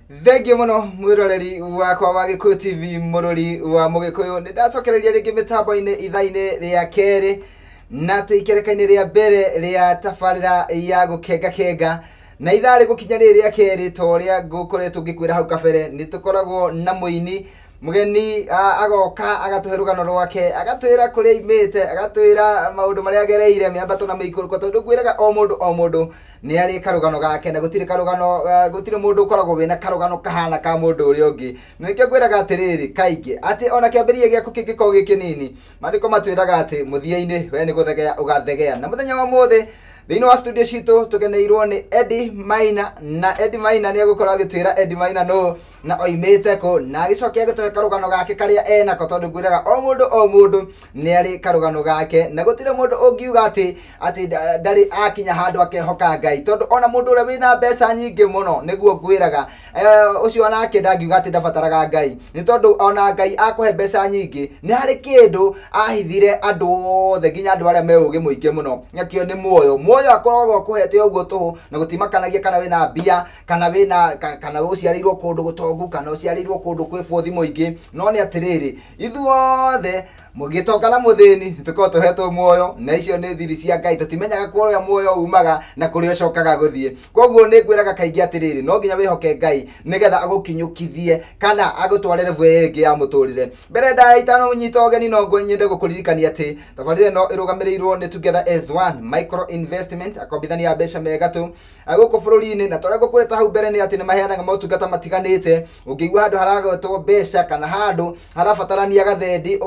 Thengio muno mwiroreri wakwa wa Gikuyu TV murori wa Mugikuyu ndacokereria ringi mitambo-ini itha-ini ria keri na tuikereka-ini ria mbere ria tabarira ya gukenga na itha rigukinya ria keri toria ngukoretwo ngikwira hau kabere ni tukoragwo na muini mugeni agoka agatuhe rugano rwake agatwira kuria imite agatwira maundu maria agereire miambato na miikuruko tondu ngwiraga o mundu ni ari karugano gake na gutire karugano gutire mundu ukoragwo wina karugano kahana ka mundu uri ungi nikio ngwiraga atiriri kaingi ati ona kiambirie giaku kingiko gikinini mandiko matwiraga ati muthia-ini we ni guthegea ugathegea na muthenya wa muthi thini wa studio citu tugeneirwo ni Eddie Maina na Eddie Maina ni agukora agitwira Eddie Maina no na oimite ko na agicokia gituhe karugano gake karia ena ko tondu ngwiraga o mundu ni ari karugano gake na gutire mundu ungiuga ati ndari akinya handu akehoka Ngai tondu ona mundu uri wina mbeca nyingi muno niguo ngwiraga ucio onake ndangiuga ati ndabataraga Ngai ni tondu ona Ngai akuhe mbeca nyingi ni hari kindu ahithire andu othe nginya andu aria meugi muingi muno nyakio ni muoyo akoragwo kuhete uguo tuhu na gutimakanagia kana wina mbia kana uciarirwo kundu gutongu kana uciarirwo kundu kwi bothi muingi no ni atiriri ithuothe mugitoka na muthini tuko tuhetwo muoyo na icio ni thiri cia Ngai tutimenyaga kuria muoyo umaga na kuria cokaga guthie koguo ni ngwiraga kaingi atiriri no nginya wihoke Ngai nigetha agukinyukithie kana agutwarire vwege ya muturire mbere nda itano nyita ogeni no ngwenyende gukuririkania ati tabarire no irugamirirwo ni Together as One Micro Investment akombithania mbeca mega tu aguko bururi-ini na tore gukureta hau mbere ni ati ni maheanaga motungata matiganite ungigwa handu haragotwo mbeca kana handu harabatarania gathendi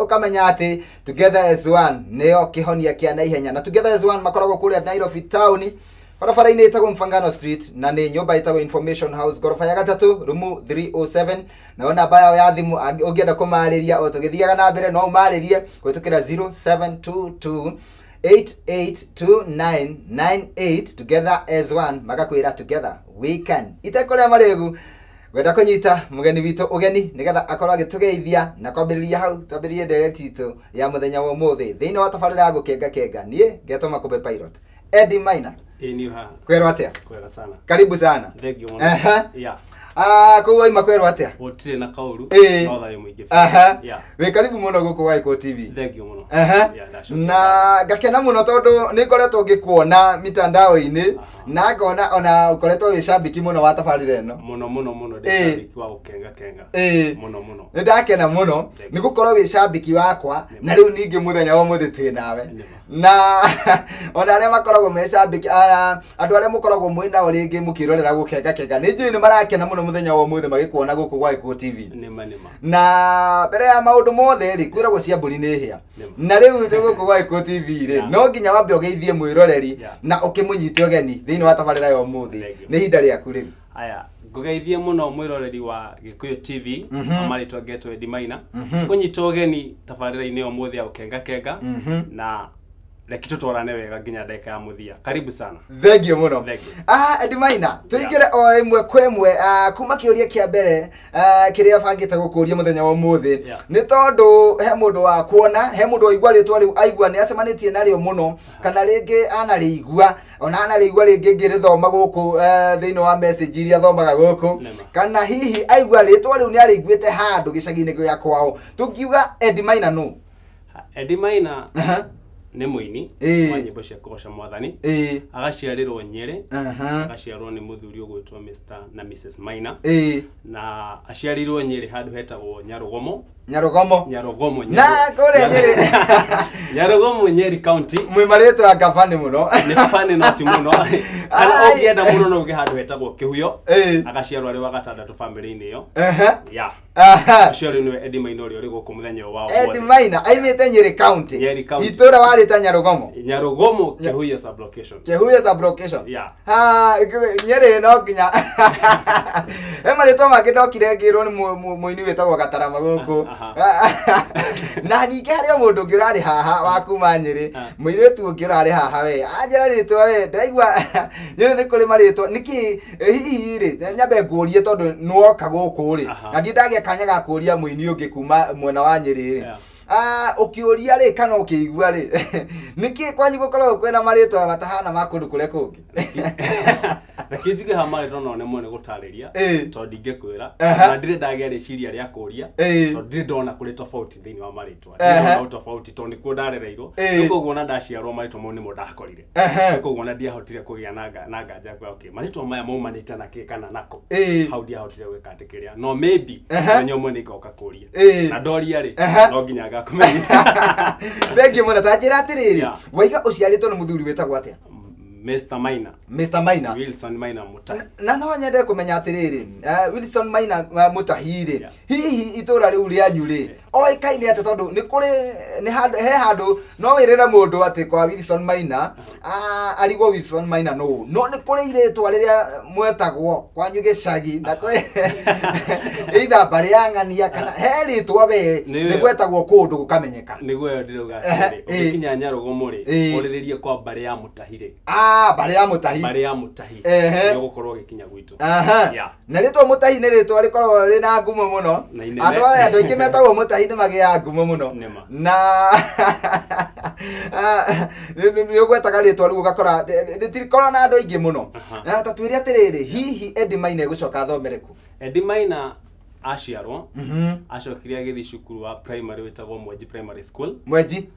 ukamenya ati Together as One neo kihonia kia naihenya na Together as One makoragwo kuria Nairobi town barabara-ini itagwo Mfangano Street na ni nyumba itagwo Information House gorofa ya gatatu rumu 307 na ona baya ya thimu ungienda kumariria o tugithiaga na mbere no umaririe kwitukira 0722 882998 Together as One magakwira Together we can itakoria maregu wenda kunyita mugeni witu ugeni nigetha akorwo agitugeithia na kwambiriria hau twambirie direct itu ya muthenya wa umuthi thiini wa tabarira gukenga nie ngetoma kumbe pilot Eddie Maina Eniha kwero atia kwega sana karibu sana thengio muno yeah kuwa ima kwero atia otire na kauru no thayo muingi yeah we karibu muno guku wa Iko TV thengio muno na gakena muno tondu ni ngoretwo ngikuona mitandao-ini na ngona ona ukoretwo wi shabiki muno wa tabarira eno muno de shabiki wa ukenga muno ni ndakena muno ni gukorwo wi shabiki wakwa na riu ningi muthenya wa muthi twi nawe na ona aria makoragwo me shabiki andu aria mukoragwo mwina ringi mukirorera gukenga ni njui ni marakena muno muthenya wa muthi magikuona guku gwa Iko TV na mbere ya maundu mothe ri kwiragwo cia mburi ni hia na riu tuguku gwa Iko TV ri no nginya wambe ugeithie mwiroreri na ukimunyite ogeni thiini wa tabarira ya umuthi ni hinda riaku riu aya ngugeithie muno mwiroreri wa Gikuyu TV amaritwa Geto Eddie Maina kunyita ogeni tabarira-ini ya umuthi ya ukenga na reki tutwarane wega nginya ndeka ya muthia karibu sana thengio muno Eddie Maina tuingire o imwe kwemwe kuma kiuria kia mbere kiria bangite gukuria muthenya wa umuthi ni tondu he mundu wa kuona he mundu aigua ritwa riu aigua ni acemanitie nario muno kana ringi anarigua ona anarigua ringi ngirithoma guku thiini wa message iria thomaga guku kana hihi aigua ritwa riu ni ariguite handu gicagi-ini gya kwao tungiuga Eddie Maina no Eddie Maina ni muini wa nyimbo cia kugoca mwathani agaciarirwo Nyeri agaciarwo ni muthuri ugwitwo Mr na Mrs Maina na aciarirwo Nyeri handu hetagwo Nyarugomo na kore Nyeri Nyarugomo Nyeri County mwimaritwo akafani muno ni fani not muno kana ogienda muno no ge handu hetagwo Kihuyo agaciarwo ari wa gatandatu family-ini iyo aciarwo ni Eddie Maina uri guku muthenya wao Eddie Maina aimite Nyeri County itura warita Nyarugomo Kihuyo sub location Nyeri no nginya marito magindokire ngirwo ni muini wetagwo Gatarama guku na ningi haria mundu ngi urari haha wa kuma Nyeri muiretu ungi urari haha we anjira ritwa we ndaigua Nyeri ni kuri maritwa niki hihi ri nyambe ngurie tondu nuoka guku ri na ndi ndagia kanya ga kuria muini ungi kuma mwena wa Nyeri ri ukiuria ri kana ukiigua ri niki kwanyu gukorwo kwena maritwa matahana makundu kure kungi Rakijige hamari rono ne mwene gutariria to ndingekwira na ndire ndagia riciria ria kuria to ndire ndona kuri tofauti thini wa maritwa ndona tofauti to ni ku ndarereirwo nikuo na ndaciarwo maritwa mau nimo ndakorire nikuo na ndiahotire kugia na nganja kwa okay maritwa maya maumanite na ke kana nako hau ndiahotire gwika atikiria no maybe menyo mwene ngoka kuria na ndoria ri no nginya ngakumenya bengi mwana tajira atiriri waiga uciaritwo ni muthuri wetagwo atia Mr. Maina. Mr. Maina. Wilson Maina Mutahi. Na no nyende kumenya atiriri. Wilson Maina Mutahi ri. Hihi itura riu ria nyuri. Oi kaini ate tondu ni kuri ni handu no wirira mundu ati kwa Wilson Maina. Arigwo Wilson Maina no. No ni kuri iretwa riria mwetagwo kwanyu gicagi na kwe. Either bari yangania kana he ritwa we ni gwetagwo kundu gukamenyeka. Niguo yo ndiruga atiri. Ukinya Nyarugo muri. Oriririe kwa bari ya Mutahi ri. Bari ya Mutahi. Bari ya Mutahi. Ni gukorwo gikinya gwitu. Na ritwa Mutahi ni ritwa rikorwo rina ngumo muno. Andu aya andu ingi metagwo Mutahi ni magia ngumo muno. Na ni ugwetaga ritwa riu gakora nditirikora na andu ingi muno. Na tatwiri atiriri hihi Eddie Maina gucoka thomereku. Eddie Maina aciarwo acokire agithii cukuru wa primary wetagwo Mweji Primary School. Mweji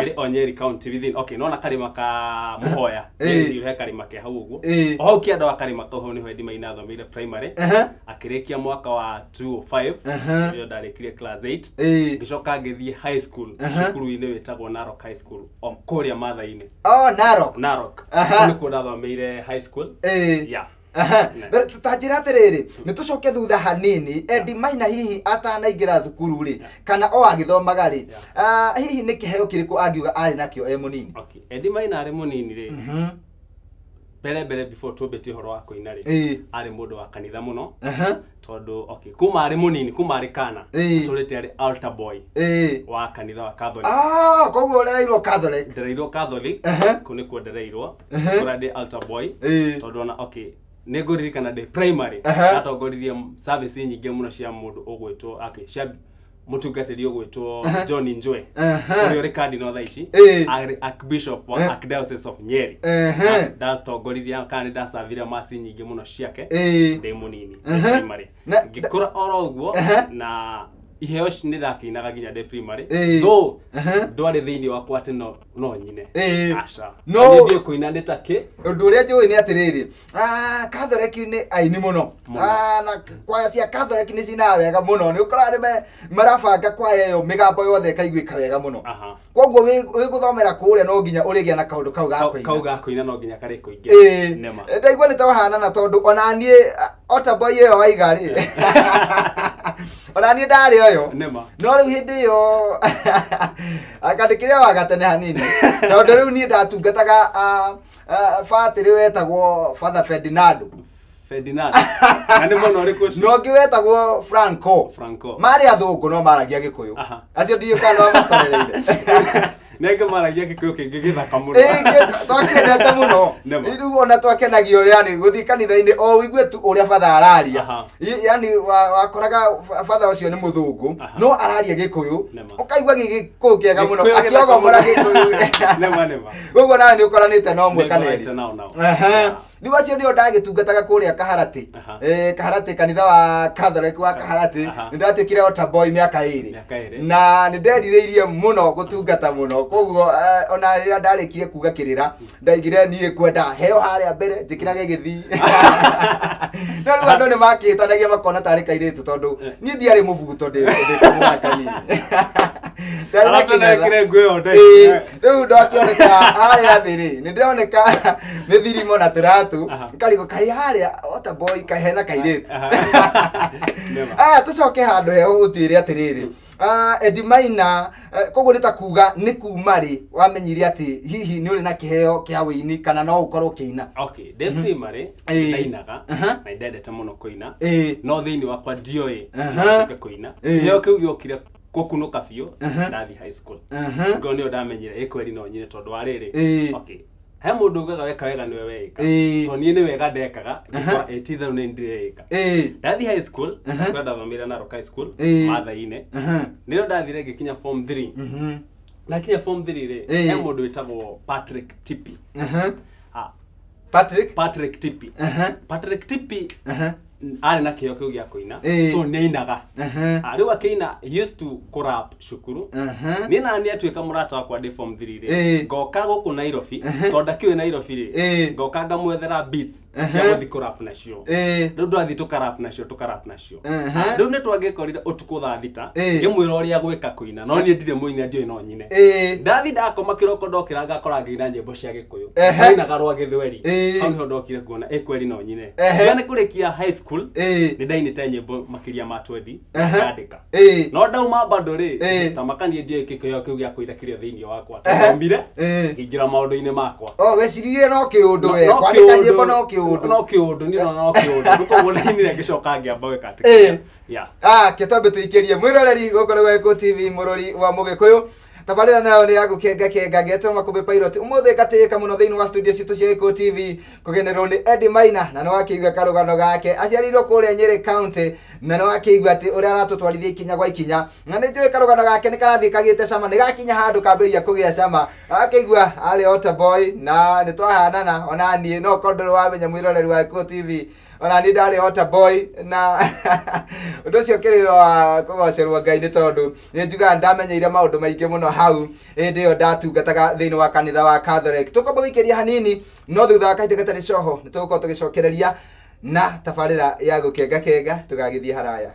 iri Onyeri County within okay no na karima ka Muhoya ni he karima ke hau uguo o hau kianda wa karima ka ho ni Eddie Maina thomire primary akirikia mwaka wa 2005 ndio ndarikire class 8 gicoka ngithii high school cukuru ine wetagwo Narok High School o kuria mathaini Narok ni ku ndathomire high school tajira atiriri nitucoke thutha hanini Eddie Maina hihi atanaingira thukuru ri kana o agithomaga ri hihi ni kiheo kiriku angiuga ari nakio munini. Okay Eddie Maina ari munini ri bere before tobeti horo wa koina ri ari mundu wa kanitha muno tondu okay kuma ari munini kuma ari kana turete ari altar boy wa kanitha wa Catholic koguo ndereirwo Catholic kuni ku ndereirwo kurade altar boy tondu na okay negoririkana de primary atongoririe service nyingi muno cia mundu ogwetwo cia mutungatiri ogwetwo John Njwe urio rekadi no thaici Archbishop wa Archdiocese of Nyeri datongorithia kana ndasavira masi nyingi muno ciake de munini primary ngikura oro uguo na iheo ni ndakinaga ginya de primary no ndwari thiini wakwa ati no nyine aca no ndio kuina ndetake undu uria njui ni atiriri Catholic ni aini muno na kwaya cia Catholic ni cina wega muno ni ukora ni marabanga kwaya yo migambo yothe kaiguika wega muno koguo wi guthomera kuria no ginya urigia na kaundu kau ga kuina no ginya kare kuingia nema ndaigua ni tawahana na tondu ona nie Otaboy yo waigari Orani ndari oyo no riu hindi yo akandikiria wagatene hanini tondu riu ni ndatungataga fatiri wetagwo Father Ferdinando ane mono riku no ngiwetagwo Franco mari athungu no maragia gikuyu acio ndiyo kana makorereire nenge maragia gikuyu kingi githaka muno twakendete muno iru ona twakenagio yani guthi kanitha-ini o wigue tu uria Father araria yani wakoraga Father ucio ni muthungu no araria gikuyu ukaigua gikuyu kiega muno akiogomora gikuyu nema gugu nawe ni ukoranite no mwe kaneri ni wacio ndio ndagitungataga kuria Kaharati Kaharati kanitha wa Catholic wa Kaharati ndatukire Otaboy miaka 2 na ni nderireirie muno gutungata muno koguo ona rira ndarikire kuga kirira ndaigire nie kwenda heo haria mbere njikirage githi no riu andu ni makitanagia makona tari kairitu tondu nie ndiari muvuto ndi kumwakani ndarakire ngwe ndai riu ndakioneka haria thiri ni ndioneka mithirimo na turatu karigo kai haria Otaboy kahena kairitu tucoke handu heo utwire atiriri Eddie Maina koguo nitakuga ni kumari wamenyire ati hihi ni uri na kiheo kia wini kana no ukorwo kiina okay de primary ndainaga na ndendete muno kuina no thiini wakwa ndioi kuina nio kiu giokire kukunuka biu ndathi high school ngo nio ndamenyire ikweri no nyine tondu ariri okay he mundu ugaga weka wega niwe weka to nie ni wega ndekaga ngikora etither ni ndireka ndathi high school kwenda thomira na Rock High School mathaine niro ndathire ngikinya form 3 na kinya form 3 ri he mundu witagwo Patrick Tipi Patrick Tipi Patrick Tipi ari na kio kiu gya kuina so neinaga riu akina used to corrupt shukuru ni nani atuika murata wakwa de form 3 ri ngoka guku Nairobi tonda kiwe Nairobi ri ngoka ngamwethera beats cia guthi corrupt nacio riu ndathi tu corrupt nacio riu ni twangikorire utuku tha thita ngimwira uria gwika kuina no ni ndire muini anjui no nyine ndathi ndakoma kiroko ndokira ngakora ngina nyimbo cia gikuyu nainaga rwa githweri au ni ndokire kuona ekweri no nyine yani kurikia high school ni ndaini nyimbo makiria ma 20 ngandika no ndauma bado ri tamakanie ndie kikoyo kiu gya kuira kirio thiini wakwa tambire ngira maundu-ini makwa weciririe no kiundu we kwandika nyimbo no kiundu ni no kiundu nduko mudainire ngicoka ngiamba weka atika ketombe tuikirie mwiroreri gukoro wa Eko TV murori wa Mugikuyu tabarira nayo ni yagu kenga geto makumbe pilot umuthe gatika muno thiini wa studio citu cia Eko TV kugenerwo ni Eddie Maina na no akiigwa karugano gake aciarirwo kuria Nyeri County na no akiigwa ati uria aratutwarithia ikinya gwa ikinya na ni njui karugano gake ni karathi kagite cama ni gakinya handu kambiria kugia cama akiigwa ari Ota Boy na ni twahanana ona nie no kondoro wamenya mwiroreri wa Eko TV ona ni ndari Ota Boy na undu cio kiri wa kugocerwa Ngai ni tondu ni njuga ndamenyeire maundu maingi muno hau ndio ndatungataga thiini wa kanitha wa Catholic tukombogikiria hanini no thutha kainde gatari coho nitugukorwo tugicokereria na tabarira ya gukenga tugagithie haraya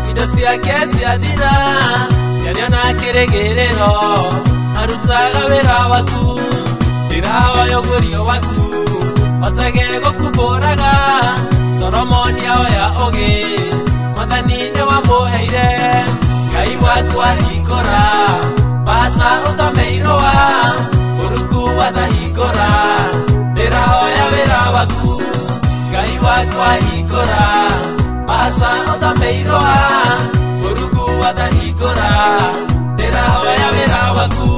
indo ciake ciathira nyariana kiregerero arutaga wira waku ndirahoya gurio waku otage gukumburaga Solomoni oya oge mwathani-inĩ wamuheire Ngai waku ahingũra baca ũthomeirwo Mũrungu wathahingũra ndirahoya wira waku Ngai waku ahingũra baca ũthomeirwo Mũrungu wathahingũra ndirahoya wira waku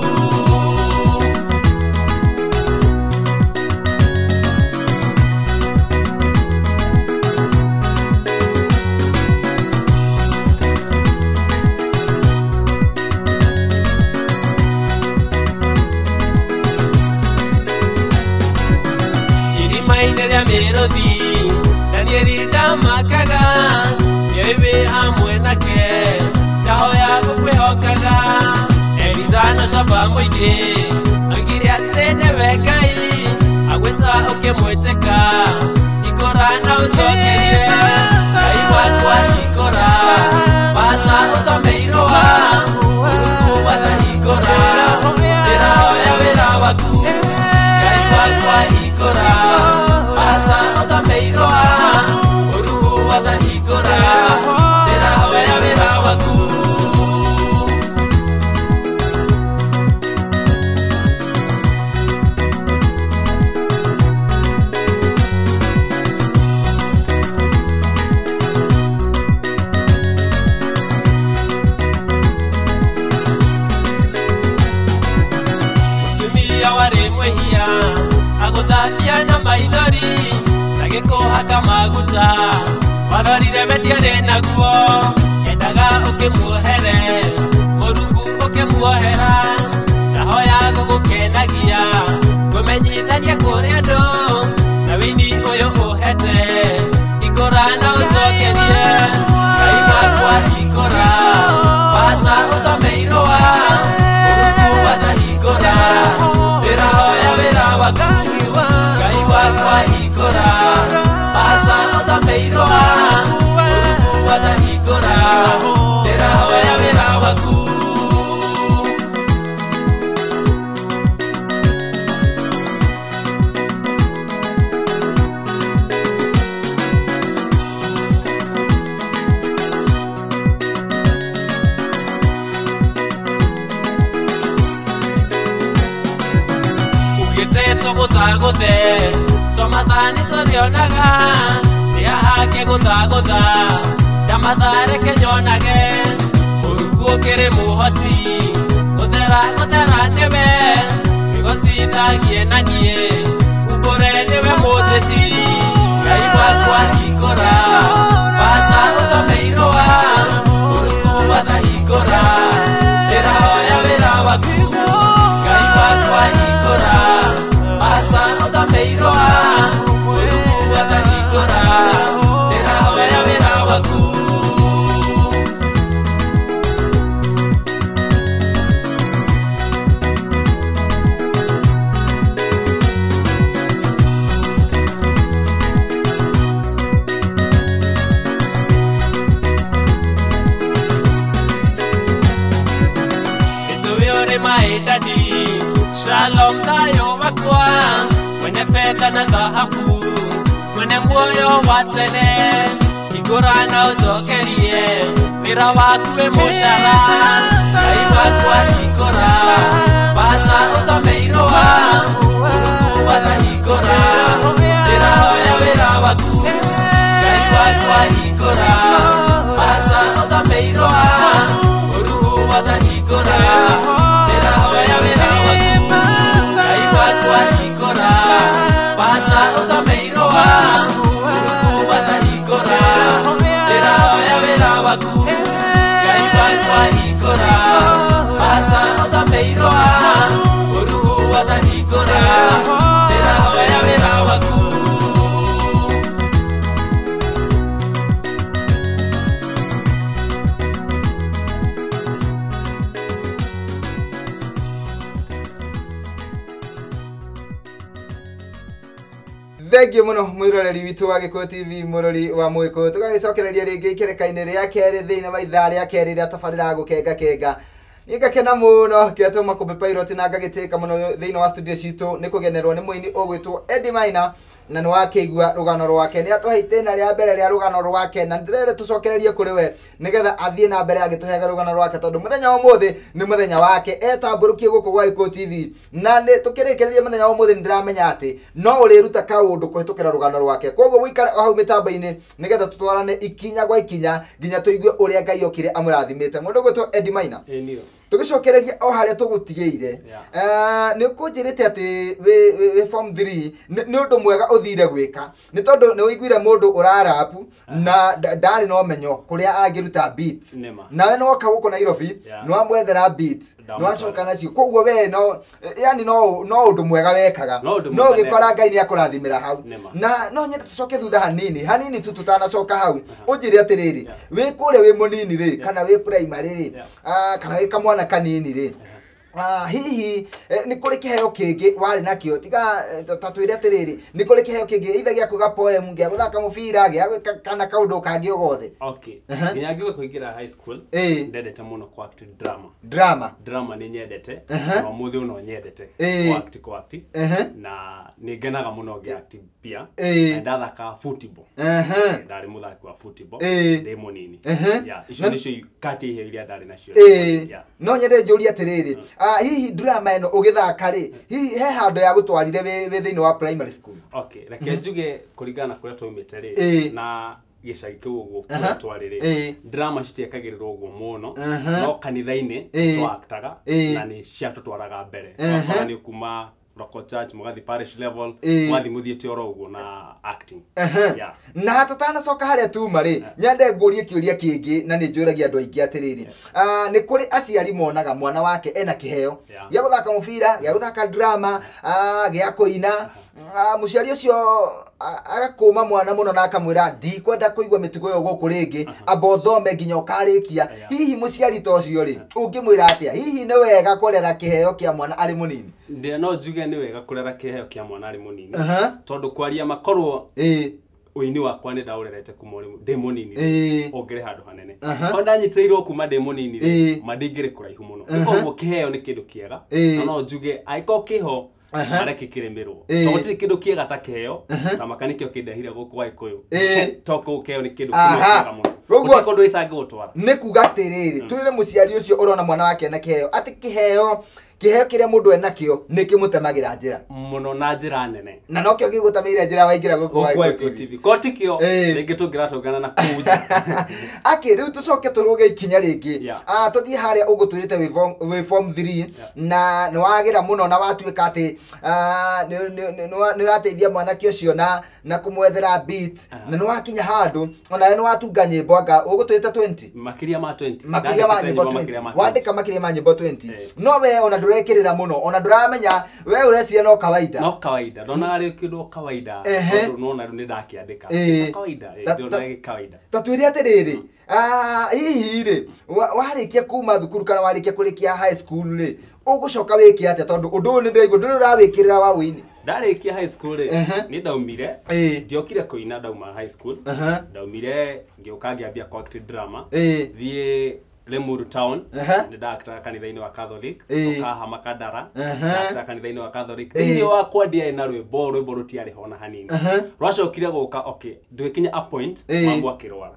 irimainĩ rĩa mĩrũthi Danieli ndamakaga yewe hamwe nake ndahoya gũkwĩhokaga Elizana camba mũingĩ agire atĩ nĩwe Ngai agwĩta ũkĩmwĩtĩka ikora na ũtongerie Ngai wakwa ikora baca ũthomeirwo Mũrungu wathahingũra ndĩrahoya wĩra waku Ngai wakwa ikora baca ũthomeirwo Mũrungu wathahingũra ndĩrahoya wĩra waku agũthambia na maithori na gĩkũhaka maguta marorire metiarĩ naguo endaga ũkĩmuohere Mũrungu ũkĩmuohera ndahoya gũgũkenagia kũmenyithania kũrĩ andũ na wĩini ũyũ ũhete ikora na ũcokerie Ngai wakwa ikora baca ũthomeirwo Mũrungu wathahingũra ndĩrahoya wĩra waku Ngai wakwa ikora baca ũthomeirwo Mũrungu wathahingũra ndĩrahoya wĩra waku guthe tomathani turionaga nia hake gutha tamathare kenyonage uruku kiri muhoti guthera niwe igocithagie na nie ubore niwe mutheti ngai wakwa hingura basa uthameirwa uruku wathahingura ndirahoya wira waku ngai wakwa hingura basa uthameirwa uruku wathahingura ndirahoya wira waku. My daddy, shalom tayo wakwa, mwenye fedha na dhahabu, mwenye moyo wa tele, igora na utokerie, wira wakwe mushara, ngai wakwa igora, basa uthameiroa, uruku wathahingura, ndirahoya wira waku, ngai wakwa igora, basa uthameiroa, uruku wathahingura. Thank you muno mwiroreri witu wa Gikuyu TV murori wa Mugikuyu tugagicokereria ringi ikereka-ini ria keri thiini wa ithaa ria keri ria tabarira gukenga ngakena muno kiatuma Kumbe Pilot na ngagitika muno thiini wa studio citu ni kugenerwo ni muini ugwitwo Eddie Maina na ni wakeigua rugano rwake ni atuheite na ria mbere ria rugano rwake na ndirere tucokererie kuri we nigetha athie na mbere agituhega rugano rwake tondu muthenya wa muthi ni muthenya wake etamburukie guku gwa Gikuyu TV na ni tukirikireria muthenya wa muthi ndiramenya ati no uriruta kaundu kuhitukira rugano rwake koguo wikare o hau mitambo-ini nigetha tutwarane ikinya gwa ikinya nginya tuigue uria Ngai okire amurathimite mundu gwitwo Eddie Maina tugicokereria o haria tugutigeire ni kunjirite ati we form 3 ni undu mwega uthire gwika ni tondu ni wiguire mundu urarapu na ndari no menyo kuria angiruta beats nawe no ka guko Nairobi no amwethera beats no acoka nacio koguo we no yani no undu mwega wekaga no gikora Ngai ni akurathimira hau na no nyende tucoke thutha hanini tu tutanacoka hau unjire atiriri we kure we munini ri kana we primary ri kana we kamwana kanini ri hihi ni kuri kiheo kingi wari nakio tiga tatwire atiriri ni kuri kiheo kingi itha gia kuga poem gia guthaka mubira gia kana kaundu kangi ogothe okay nginya ngiwe kuingira high school ndendete muno ku act drama ni nyendete na muthi uno nyendete ku act na ni ngenaga muno gia act pia na ndathaka football ndari muthaki wa football ndi munini icio nicio kati ihe iria ndari nacio no nyende njuri atiriri hihi drama eno ugithaka ri hihi he hando ya gutwarire we thiini wa primary school okay reke njuge kuringana kuria twaumite ri na gicagi kiu uguo twarire drama citiekagirirwo uguo muno no kanitha-ini twaktaga na ni ciatutwaraga mbere kwa ni kuma local church mugathi parish level mwathi muthiete oro uguo na acting na tutana coka haria tuma ri nyende ngurie kiuria kingi na ni njuragia andu aingi atiriri ni kuri aciari monaga mwana wake ena kiheo gia guthaka mubira gia guthaka drama gia kuina muciari ucio agakuma mwana muno na akamwira ndikwenda kuigwa mitugo yo guku ringi amba thome nginya ukarikia hihi muciari to ucio ri ungimwira atia hihi ni wega kurera kiheo kia mwana ari munini ndia no njuge ni wega kurera kiheo kia mwana ari munini tondu kwaria makorwo uini wakwa ni ndaurerete kuma ndi munini ongere handu hanene onda nyitirirwo kuma ndi munini madingire kuraihu muno koguo kiheo ni kindu kiega no njuge aiko kiho areke kiremerwo togotiri kindu kiega ta kiheo ta makanikio kindehire guku wa Gikuyu toko kiheo ni kindu kiega muno gugu kondu itangi gutwara ni kuga atiriri twire muciari ucio urona mwana wake na kiheo ati kiheo kiheo kiria mundu enakio nikimutemagira njira muno na njira nene na nokio gigutamira njira waingira gukwa Eko TV kotikio ringi tungiratungana na kuja aki riu tucoke turuge ikinya ringi tuthie haria ugutwirite we form 3 na niwagira muno na watuika ati ni rateithia mwanake ucio na kumwethera beat na niwakinya handu ona ni watunga nyimbo anga ugutwirite 20 makiria ma 20 makiria ma nyimbo 20 wandika makiria ma nyimbo 20 no we ona ndurekirira muno ona nduramenya we ureciria no kawaida ndona ari kindu kawaida tondu nona ni ndakiandika kawaida ndona kawaida tatwiri atiriri hihi ri warikia kuma thukuru kana warikia kurikia high school ri ugucoka wiki atia tondu undu ni ndiraigua ndurawikirira wa wini ndarikia high school ri ni ndaumire ndiokire kuina ndauma high school ndaumire ngioka ngiambia kwa act drama thie Lemuru town ni dakta kanitha-ini wa Catholic tukaha Makadara dakta kanitha-ini wa Catholic thini wa kwa dia na rwimbo rutiari hona hanini rwacokire guka okay ndwikinya a point mambo akirwara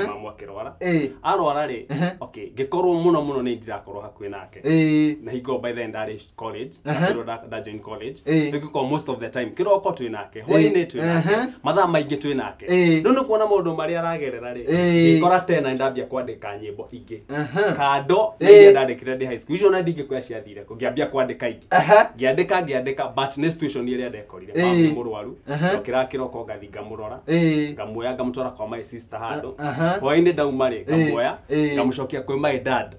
mambo akirwara arwara ri okay ngikorwo muno ni ndirakorwo hakuhi nake na higo by then ndari college da join college ngiko most of the time kiroko twi nake hoine twi nake mathaa maingi twi nake ndu kuona maundu mari aragerera ri ngikora tena ndambia kwandika nyimbo ingi kado ndia ndandikire ndi high school icio na ndingikuya ciathire ngiambia kwandika ingi ngiandika but next situation iria ndekorire mambo murwaru okira kiroko ngathinga murora ngamuoya ngamutwara kwa my sister hando hoine ndauma ri ngamuoya ngamucokia kwi my dad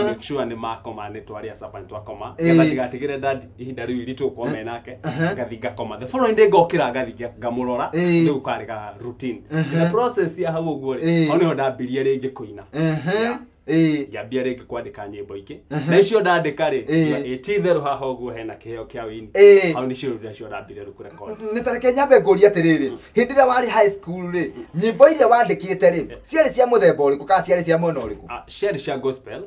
make sure ni makoma ni twari asaba twakoma ngetha ndigatigire dad ihinda riu iritu kwa menake ngathinga koma the following day ngokira ngathinga ngamurora ni ukariga routine the process ya hau uguo ri oni ho ndambirie ringi kuina ngambia ringi kwandika nyimbo ingi na icio ndandika ri ititheru haha uguo hena kiheo kia wini hau ni cio ndio ndambire kurekod ni tareke nyambe ngori atiriri hindira wari high school ri nyimbo iria wandikite ri ciari cia muthemba uriku ka ciari cia mwena uriku ciari cia gospel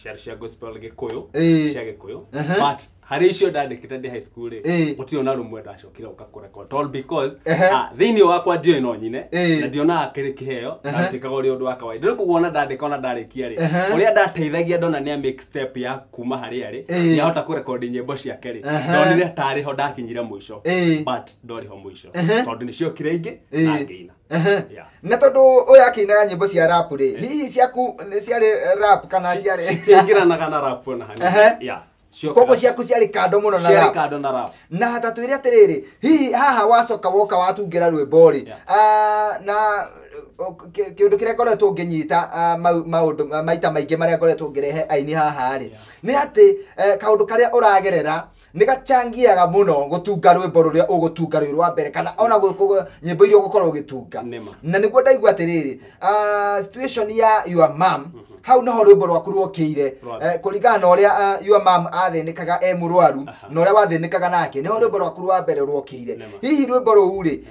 ciari cia gospel gikuyu cia gikuyu but hari icio ndandikite ndi high school ri gutio na rumwe ndacokire ukakurekod all because thini wakwa ndio no nyine na ndio na akiri kiheo ndandikaga uri undu wa kawaida ndi kuona ndandika ona ndarikia ri uria ndateithagia ndona ni make step ya kuma hari ari ya hota kurekod nyimbo ciake ri ndonire tari ho ndakinyire muico but ndori ho muico tondu ni cio kire ingi na ngeina na tondu uyakinaga nyimbo cia rap ri hihi ciaku ni ciari rap kana ciari ciingiranaga na rap na hani koko ciaku ciari kando muno na rap kando na rap na hata twire atiriri hihi haha wacoka woka watungira rwimbo ri na kindu kiria ngoretwo nginyita maundu maita maingi maria ngoretwo ngirehe aini haha ri ni ati kaundu karia uragerera nigachangiaga muno gutunga rwimbo ruria ugutunga rwa mbere kana ona nyimbo iria ugukorwo ugitunga na niguo ndaigua atiriri situation ya your mom hau no rwimbo rwaku rwokire kuringana na uria your mom athinikaga murwaru na uria wathinikaga nake no rwimbo rwaku rwa mbere rwokire hihi rwimbo ruu ri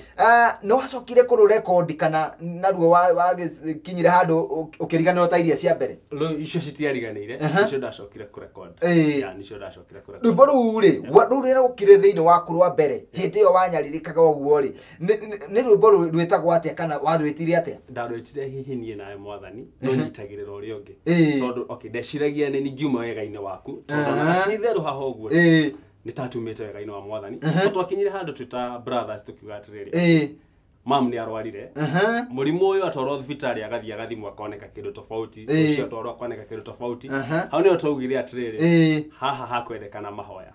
no wacokire kururekondi kana naruo wakinyire handu ukiriganirwo ta iria cia mbere icio citiariganire icio ndacokire kurekondi nicio ndacokire kurekondi rwimbo ruu ri rurira ukire thiini waku rwa mbere hindi yo wanyaririkaga uguo ri ni rwimbo rwitagwo atia kana warwitire atia ndarwitire hihi nie nawe mwathani no nyitagirira uria ungi tondu okay ndeciragia ni ngiuma wega-ini waku tondu na titheru haha uguo ni tatumite wega-ini wa mwathani twakinyire handu twita brothers tukiuga atiriri mam ni arwarire murimu uyu atwarwo thibitari agathimwo akoneka kindu tofauti ucio atwarwo akoneka kindu tofauti hau ni otugire atiriri haha hakwendekana mahoya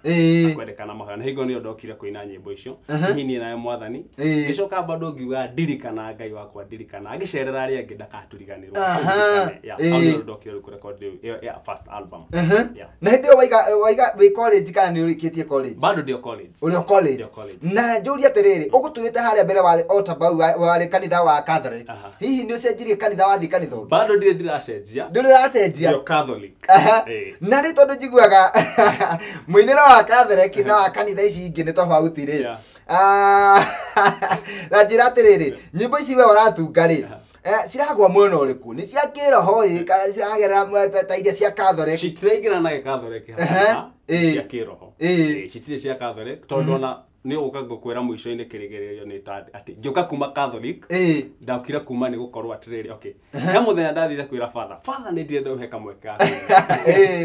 hakwendekana mahoya na higo ni ndokire kuina nyimbo icio hihi ni nawe mwathani gicoka bado ngiuga ndirikana ngai wakwa ndirikana agicerera aria angi ndakaturiganirwo hau ni ndokire kurecord ya first album na hindi yo waiga we college kana ni urikitie college bado ndio college uri college na njuri atiriri uguturite haria mbere wale wale kanitha wa Catholic hihi ni ucenjirie kanitha wathi kanitha bado ndiracenjia ndio Catholic na ri tondu njiguaga muinira wa Catholic na wa kanitha ici ingi ni tofauti ri na njira atiriri nyimbo ici we waratunga ri ciragwa mwena uriku ni cia kiroho kana ciragerera ta iria cia Catholic citiraigirana na Catholic cia kiroho citire cia Catholic tondu na ni ukago kwera muico-ini kirigererio ni ati ngioka kuma Catholic ndakira kuma ni gukorwo atiriri okay he muthenya ndathire kwira father ni ndienda uhe kamweka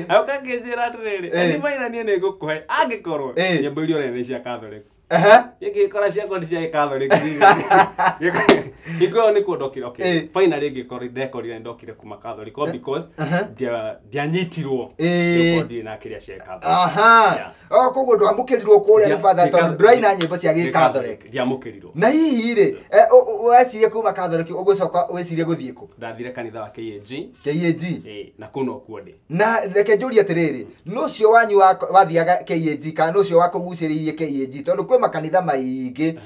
ayoka nginjira atiriri ni maina ni ngukuhe angikorwo nyimbo irio rene cia Catholic ngikora cia kondi cia Catholic iko ni kundokira okay finally ndekorire ndokire kuma Catholic because ndianyitirwo kondi na kiria cia Catholic koguo ndwamukirirwo kuria ni father tondu nduraina nyimbo cia Catholic ndiamukirirwo na hihi ri wecirie kuma Catholic ugucoka wecirie guthie ku ndathire kanitha wa KAG na kuno kuo na reke njurie atiriri nucio wanyu wathiaga KAG kana nucio wakuguciririe KAG tondu kwe makanitha maingi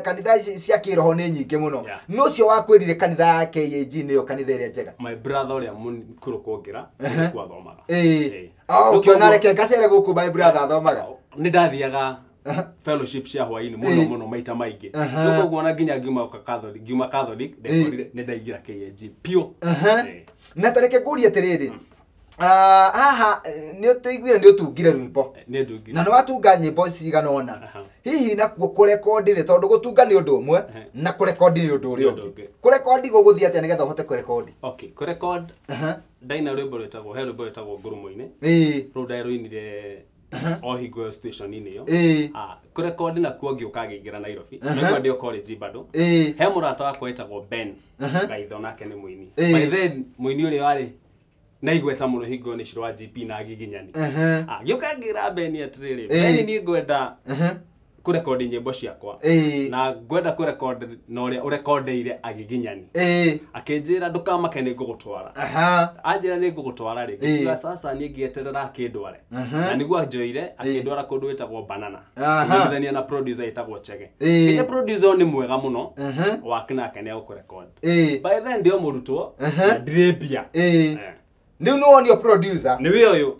kanitha cia kiroho ni nyingi muno nucio wakwirire kanitha ya KAG niyo kanitha iria njega my brother uria mukuru kuongira kwa thomaga ukiona reke ngacere guku my brother thomaga ni ndathiaga fellowship cia hwaini muno maita maingi nuko guona nginya ngiuma Catholic ndekorire ni ndaingira KAG pio na tareke kuria atiriri haha ni uteiguire ni utungire rwimbo na no watunga nyimbo cigana ona hihi nakuo kurekodi tondu gutunga ni undu umwe na kurekodi ni undu uria ungi kurekodi guguthia atia nigetha uhote kurekodi okay kurekodi ndaina rwimbo rwetagwo he rwimbo rwetagwo ngurumo-ini ru ndairuinire o hingo station-ini yo kurekodi nakuo ngiuka ngingira Nairobi niguo ndio college bado he murata wakwa etagwo Ben Gaitho nake ni muini by then muini uri wari naigweta muno hingo ni shirwa GP na giginyani ngiuka ngira Ben atiriri Ben ni ngwenda kurekodi nyimbo ciakwa na ngwenda kurekodi no ria urekodeire agiginyani akinjira ndukamake ni ngugutwara anjira ni ngugutwara ri ngiuga sasa ni ngieterera kindware na niguo anjoire akindwara kundu wetagwo Banana nithania na producer etagwo Chege nginya producer ni mwega muno wakinake ni gukurekodi by then ndio murutwo ndirimbia Niu no on your producer ni wi uyu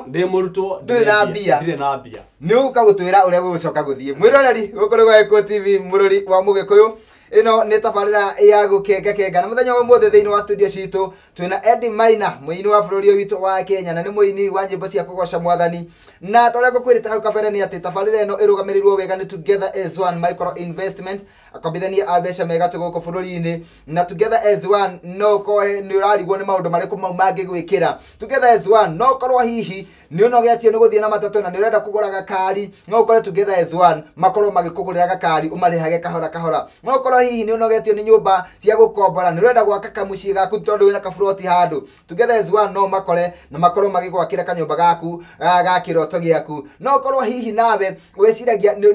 ndi murutwo ndire na mbia niu kagutwira uria gucoka guthie mwiroreri gukore gwa Eko TV murori wa Mugikuyu ino ni tabarira ya gukenga na muthenya wa mothe thiini wa studio citu twina Eddie Maina muini wa bururi witu wa Kenya na ni muini wa nyimbo cia kugoca mwathani na tore gukwirita hau kabere ni ati tabarira ino irugamirirwo wega ni Together as One Micro Investment akobithania abesha mega tuguko bururi-ini na Together as One no ko ni urarigwo ni maundu mariku mau mangi gwikira Together as One no korwa hihi ni unogetie ni guthie na matatu na ni urenda kugura gakari no ukore Together as One makorwo magikugurira gakari umarihage kahora no korwo hihi ni unogetio ni nyumba cia gukombora ni urenda gwaka kamuci gaku tondu wina kafuroti handu Together as One no makore na makorwo magigwakira kanyumba gaku ga kiroto giaku no korwo hihi nawe weciragia ni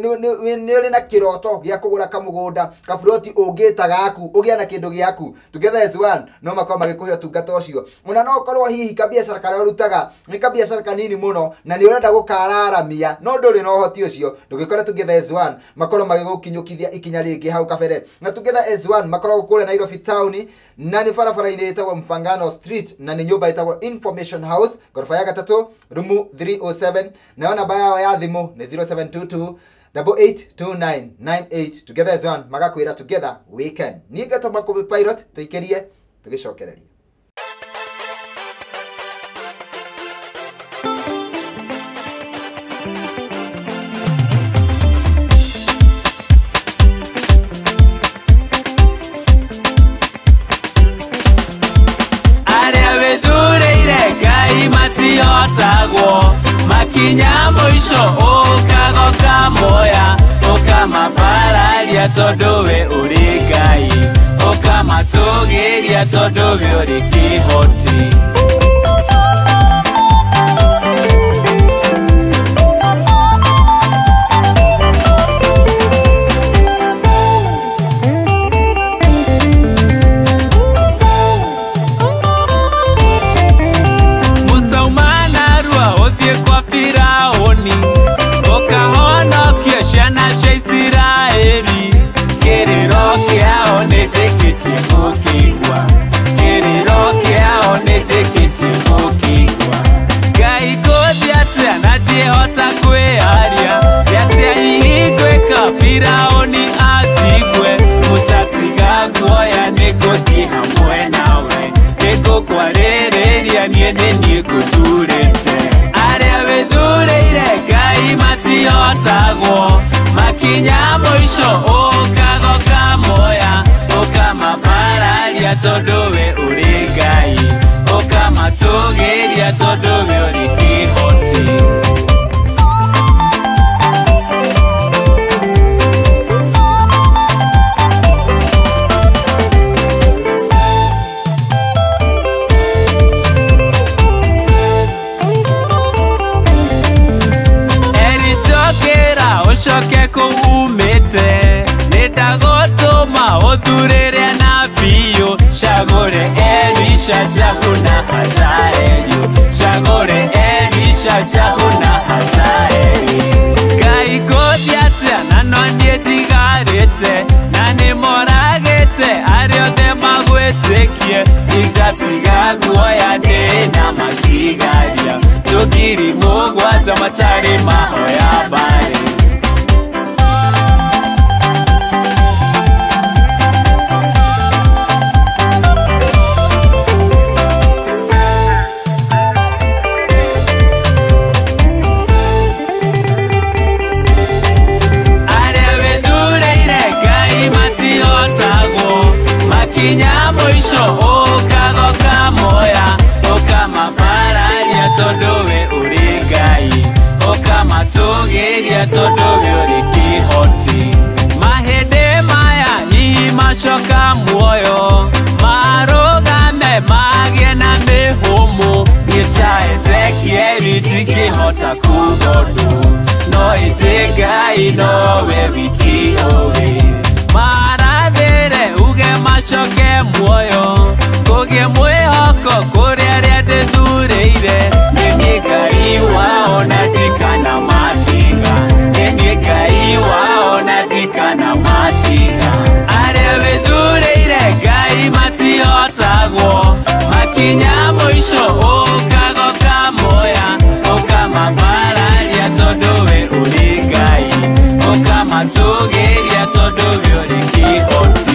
uri na kiroto gia kugura kamugunda kafuroti ungita gaku ugia na kindu giaku Together as One no makorwo magikuhe tungata ucio una no korwo hihi kabiashara kare urutaga ni kabiashara kanini muno na ni urenda gukararamia no nduri no hoti ucio ndugikore Together as One makorwo magigukinyukithia ikinya ringi hau kabere na Together as One makorwo kule Nairobi town na ni barabara-ini etagwo Mfangano Street na ni nyumba etagwo Information House gorofa ya gatatu rumu 307 na namba yao ya thimu ni 0722 882998 Together as One magakwira together we can ni gatoma ku pilot tuikerie tugicokereria Otagwo makinya muico ukagoka moya ukamabararia tondu we uri Ngai ukamatugiria tondu we uri kihoti Kiriro kiao ni tikiti mũico ũkagoka moya ũkamapararia tondũ we ũrĩ Ngai ũkamatũgĩria tondũ we ũrĩ kĩhoti. Ucoke kuumite nindagutuma uthurire na biu cagure Elisha Jehuna Hazaeli cagure Elisha Jehuna Hazaeli Ngai kuthiatia na no nie ndigarite na ni moragite aria othe magwitikie itatiga guoya ndina matigaria tugiri mugwanja matari mahoya bari. Kinya mũico ũkagoka moya ũkamapararia tondũ we ũrĩ Ngai ũkamatũgĩria tondũ we ũrĩ kĩhoti. Mahĩndĩ maya hihi macoka muoyo marũgame magĩe na mĩhũmũ niĩ ta Ezekieli ndingĩhota kuuga ũndũ no ĩndĩ Ngai nowe wiki ũĩ. Marathire uge macoke muoyo kugie mwĩhoko kũrĩ arĩa ndĩthurĩire nĩ niĩ Ngai wao na ndikana matiga nĩ niĩ Ngai wao na ndikana matiga. Arĩa wĩthurĩire Ngai matihotagwo makinya mũico ũkagoka moya ũkamapararia tondũ we ũrĩ Ngai ũkamatũgĩria tondũ we ũrĩ kĩhoti.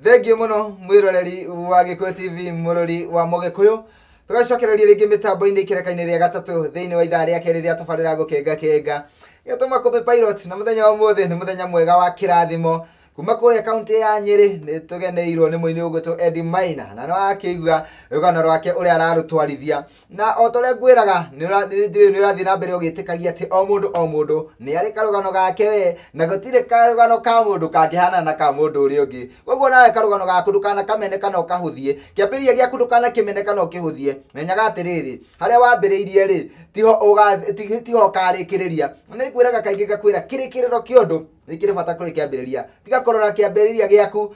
Thengio muno mwiroreri wa Gikuyu TV murori wa Mugikuyu tugacokereria ringi mitambo-ini ikereka-ini ria gatatu thiini wa ithaa ria keri ria tabarira gukenga kenga gituma Kobe Pilot na muthenya wa muthi ni muthenya mwega wa kirathimo kuma kuria kaunti ya Nyeri ni tugeneirwo ni muini ugwitwo Eddie Maina na no akigua rugano rwake uria ararutwarithia na otoria ngwiraga ni urathi na mbere ugitikagia ati o mundu ni ari karugano gake we na gutire karugano ka mundu kangihana na ka mundu uri ungi koguo nawe karugano gaku ndukana kameneka no kahuthie kiambiriria giaku ndukana kimeneka no kihuthie menyaga atiriri haria wambiriirie ri tiho karikiriria ni ngwiraga kaingi gakwira kirikiriro kiondu ikire bata kuri kiambiriria tiga korora kiambiriria giaku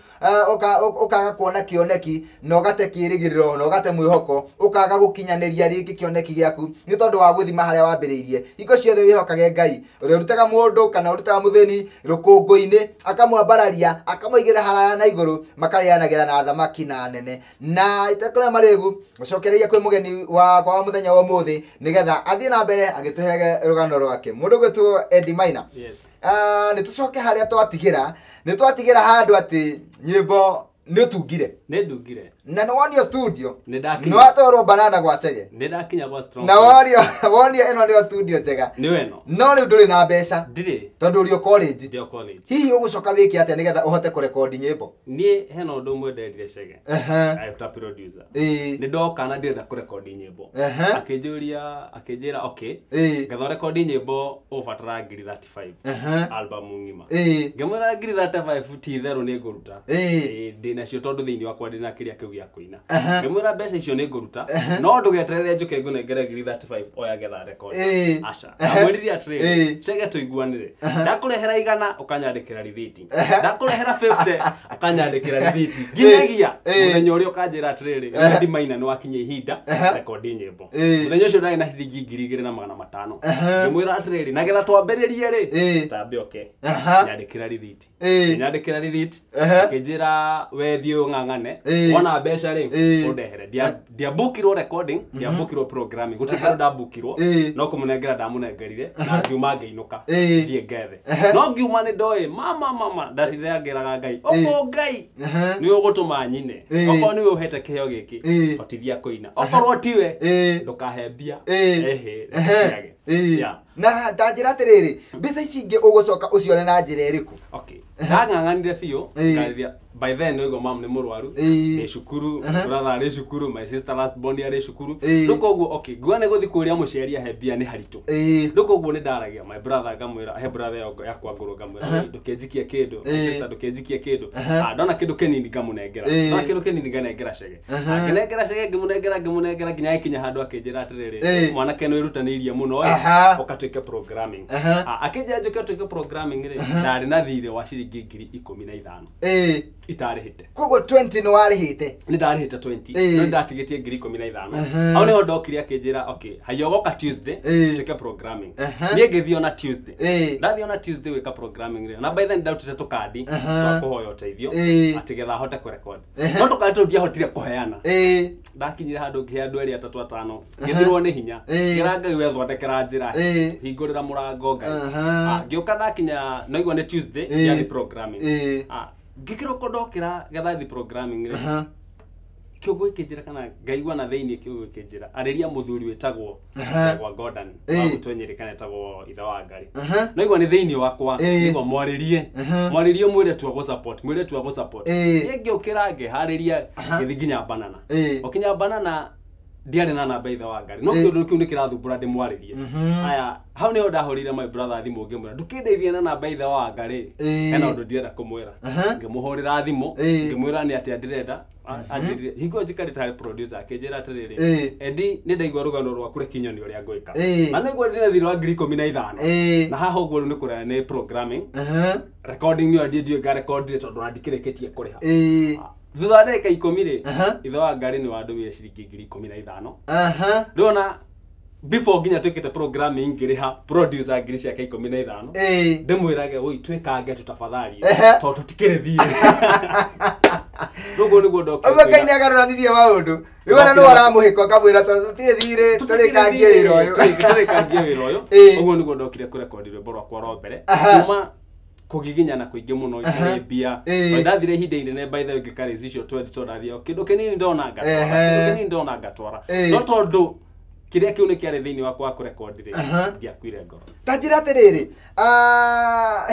ukaga kuona kioneki no gate kirigiriro no gate mwihoko ukaga gukinyaniria ringi kioneki giaku ni tondu wa guthima haria wambiriirie iko ciothe wihokage Ngai uri urutaga mundu kana urutaga mutheni rukungu-ini akamwambararia akamoigira haraya na iguru makarianagira na thamaki na nene na itakora maregu gucokereria kwi mugeni wa kwa muthenya wa muthi nigetha athie na mbere agituhege rugano rwake mundu gwitwo Eddie Maina. Yes. Ni tucoke haria twatigira handu ati nyimbo ni utungire na no wonio studio no atoro banana gwa Chege ndakinya gwa strong na wonio eno ndio studio Chega ni weno no ri nduri na mbeca ndire tondu uri college ndio college hihi ugucoka wiki atia nigetha uhote ku record nyimbo ni hena undu mwenderire Chege I producer ni ndoka na ndenda ku record nyimbo akinjira okay ngatho record nyimbo ubatara ngiri 35 album ngima ngemura ngiri 35 ti theru ni nguruta ndina cio tondu thiini wakwa ndina kiria kiu gya kuina ngemura mbeca icio ni nguruta no ndugeterere njuke ngunengere ngiri 35 oya getha record aca amwiriria trade Chege tuiguanire ndakurehera igana ukanyandikira rithiti ndakurehera 50 ukanyandikira rithiti nginyagia muthenya uria ukanjira trade ndi maina ni wakinye ihinda record nyimbo muthenya ucio ndari na ciringi 2500 ngimwira trade na getha twambiririe ri tambe okay nyandikira rithiti nyandikira rithiti akinjira wethio ngangane ona mbeca ri undehere ndiabukirwo recording ndiabukirwo programming gutikiro ndabukirwo no kumunengera ndamunengerire na ngiuma ngeinuka thie ngethe no ngiuma ni ndoi mama ndatithia ngeraga Ngai oko Ngai ni ugutuma nyine oko ni we uhete kiheo giki otithia kuina okorwo tiwe ndukahembia ciage na ndanjira atiriri mbeca ici ingi ugucoka ucione na njira iriku okay ndang'ang'anire biũ ngariria by then no mam ni murwaru ni shukuru brother ni shukuru my sister last born ya ni shukuru ndukoguo okay gwane guthi kuria muciari ahebia ni haritu ndukoguo ni ndaragia my brother ngamwira he brother yakwa nguru ngamwira ndukenjikie kindu my sister ndukenjikie kindu ndona kindu kinini ngamunengera ndona kindu kinini nganengera Chege akinengera Chege ngimunengera nginya ikinya handu akinjira atiriri mwana keno irutanirie muno ukatwike programming akinja njuke twike programming ri ndari na thire wa ciringi 15,000 itarihite kogo 20 no warihite ni ndarihite 20 no ndatigitie 15,000 au niho ndokire akinjira okay hayogoka Tuesday twike programming ni ngithio na Tuesday ndathio na Tuesday wika programming ri na by then ndautite tukadi twa kuhoya uteithio atigetha hote ku record no tukadi ndiahotire kuheana ndakinyira handu ngiandu eri 3-5 ngithirwo ni hinya ngira Ngai wethondekera njira hingurira murango Ngai ngioka ndakinya no igwa ni Tuesday ya programming ngikiro kodokira gathathi programming ri kiogo ikinjira kana ngaigwa na thiini kiogo ikinjira ariria muthuri wetagwo gwa Gordon gutwenyerikana etagwo itha wa Ngari no igwa ni thiini wakwa igwa mwaririe mwire tu go support ye ngiukira ngehariria githi nginya banana okinya banana ndiari na namba itha wa Ngari no kindu kiu nikirathumbura ndimwaririe aya hau ni ndahorire my brother thimu ngimura ndukindeithie na namba itha wa Ngari ena undu ndirenda kumwira ngimuhurira thimu ngimwira ni ati ndirenda ajirire hingo njikari producer akinjira atiriri endi ni ndaigwa rugano rwa kure kinyoni uria ngwika na nigwa ndina thiro wa 15,000 na haha uguo ni kurea ni programming recording ni audio ga record tondu nandikireketie kuriha thutha ndeka 10 ri itha wa Ngari ni wandumire ciringi 15,000 ndona before nginya twikite programming ngiriha producer ngiri ciake 15 ndimwirage oi twikange tutafadhali to tutikire thire rugo ni godoka ugo Ngai nagaruranirie maundu iwana no aramuhiko kamwira tutire thire turikangie wira uyu ugo ni godokire kurekodi rwimbo rwakwa rwa mbere kuma kugiginya na kuingi muno ikaribia ndathire hinde ne by the way ngikare icio 20 todathio kindu kinini ndona ngatwara no tondu kiria kiu ni kiari thiini wakwa kurekodi ri ndiakwire ngoro tajira atiriri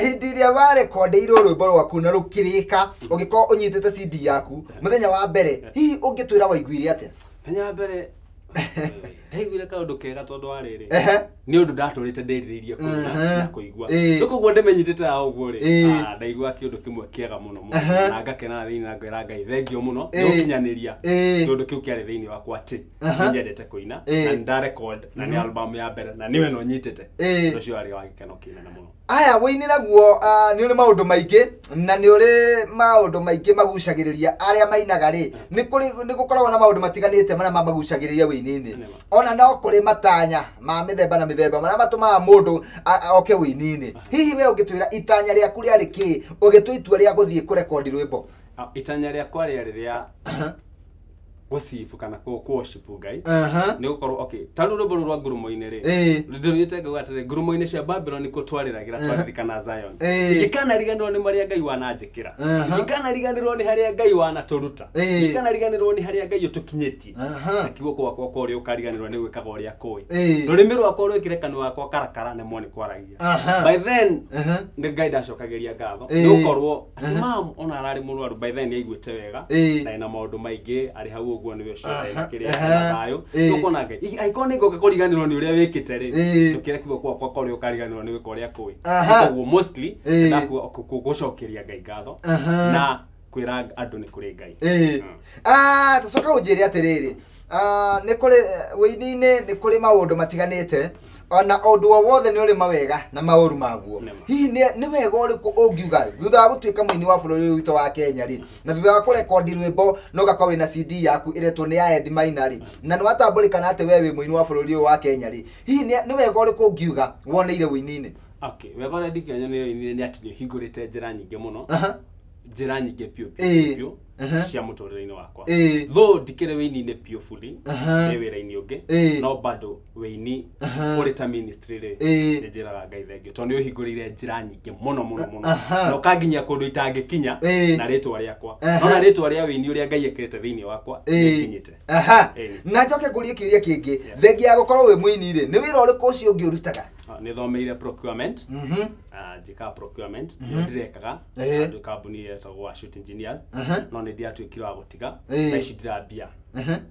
hindi iria wa rekordeirwo rwimbo rwaku na rukirika ugiko unyitete CD yaku muthenya wa mbere hihi ungitwira waiguire atia muthenya wa mbere ndaiguire kaundu kega tondu wa riri ni undu ndaturite ndiriririe kuona na kuigua ndukuguo ndimenyitete a uguo ri ndaigua kiundu kimwe kiega muno na ngakena thiini na ngwira Ngai thengio muno ndukinyaniria kiundu kiu kiari thiini wakwa ati nyendete kuina na ndarecord na ni album ya mbere na niwe no nyitete ucio ari wa gikeno kinene muno aya winira guo ni uri maundu maingi na ni uri maundu maingi magucagiriria aria mainaga ri ni gukoragwo na maundu matiganite maria magucagiriria winini ona no kuri matanya ma mithemba na mithemba maria matumaga mundu oke winini hihi we ungitwira itanya riaku riari ki ugitwitua ria guthie kurekondi rwimbo itanya riakwa riari ria gũcibu kana worship Ngai nĩ gũkorwo okay taru rũmbo rwa ngurumo-inĩ rĩ ndĩrĩte ngauga atĩrĩ ngurumo-inĩ cia Babylon nĩkuo twaririkana Zion ikanariganĩrwo nĩ marĩa Ngai wananjĩkĩra ikanariganĩrwo nĩ harĩa Ngai wanatũruta ikanariganĩrwo nĩ harĩa Ngai ũtũkinyĩtie na kiugo gwakwa kũrĩa ũkariganĩrwo nĩ gwĩkaga ũrĩa kũĩ rũrĩmĩ rwakwa rwĩkire kanua wakwa karakara nĩmo nĩ kwaragia by then nĩ Ngai ndacokagĩria ngatho nĩ gũkorwo atĩ mam ona ararĩ mũrwaru by then nĩaiguĩte wega na ina maũndũ maingĩ arĩ hau ũguo nĩwe cora na kĩrĩa thayũ tũkona Ngai angĩkorwo nĩ ngoka kũriganĩrwo nĩ ũrĩa wĩkĩte rĩ tũkĩra kiugo gwakwa kũrĩa ũkariganĩrwo nĩ gwĩka ũrĩa kũĩ koguo mostly gũcokeria Ngai ngatho na kwĩra andũ nĩ kũrĩ Ngai tũcoka ũnjĩre atĩrĩrĩ nĩ kũrĩ wĩini-inĩ nĩ kũrĩ maũndũ matiganĩte ona ũndũ wothe nĩ ũrĩ mawega na maũru maguo hihi nĩ wega ũrĩkũ ũngiuga thutha wa gũtuĩka mũini wa bũrũri witũ wa Kenya rĩ na thutha wa kũrekondi rwĩmbo no gakorwo wĩna CD yaku ĩretwo nĩ ya Ed Maina rĩ na nĩ watambũrĩkana atĩ we wĩ mũini wa bũrũri ũyũ wa Kenya rĩ hihi nĩ wega ũrĩkũ ũngiuga woneire wĩini-inĩ okay wega ũrĩa ndingĩanya nĩ wĩini-inĩ nĩ atĩ nĩ ũhingũrĩte njĩra nyingĩ mũno njĩra nyingĩ piũ cia mũtũrĩre-inĩ wakwa though ndikĩrĩ wĩini-inĩ piũ fully nĩ wĩra-inĩ ũngĩ no bado wĩini ũrĩ ta ministry rĩ nĩ njĩraga Ngai thengio tondũ nĩ ũhingũrĩire njĩra nyingĩ mũno na ũkanginyia kũndũ itangĩkinya na rĩtwa rĩakwa no na rĩtwa rĩa wĩini ũrĩa Ngai ekĩrĩte thĩinĩ wakwa nĩkinyĩte na njoke ngũrie kĩũria kĩngĩ thengia ya gũkorwo wĩ mũini rĩ nĩ wĩra ũrĩkũ ũcio ũngĩ ũrutaga nĩ thomeire procurement njĩkaga procurement ndirekaga andũ kambuni yetagwo Shoot Engineers no nĩ ndiatuĩkire wa gũtiga na ici ndirambia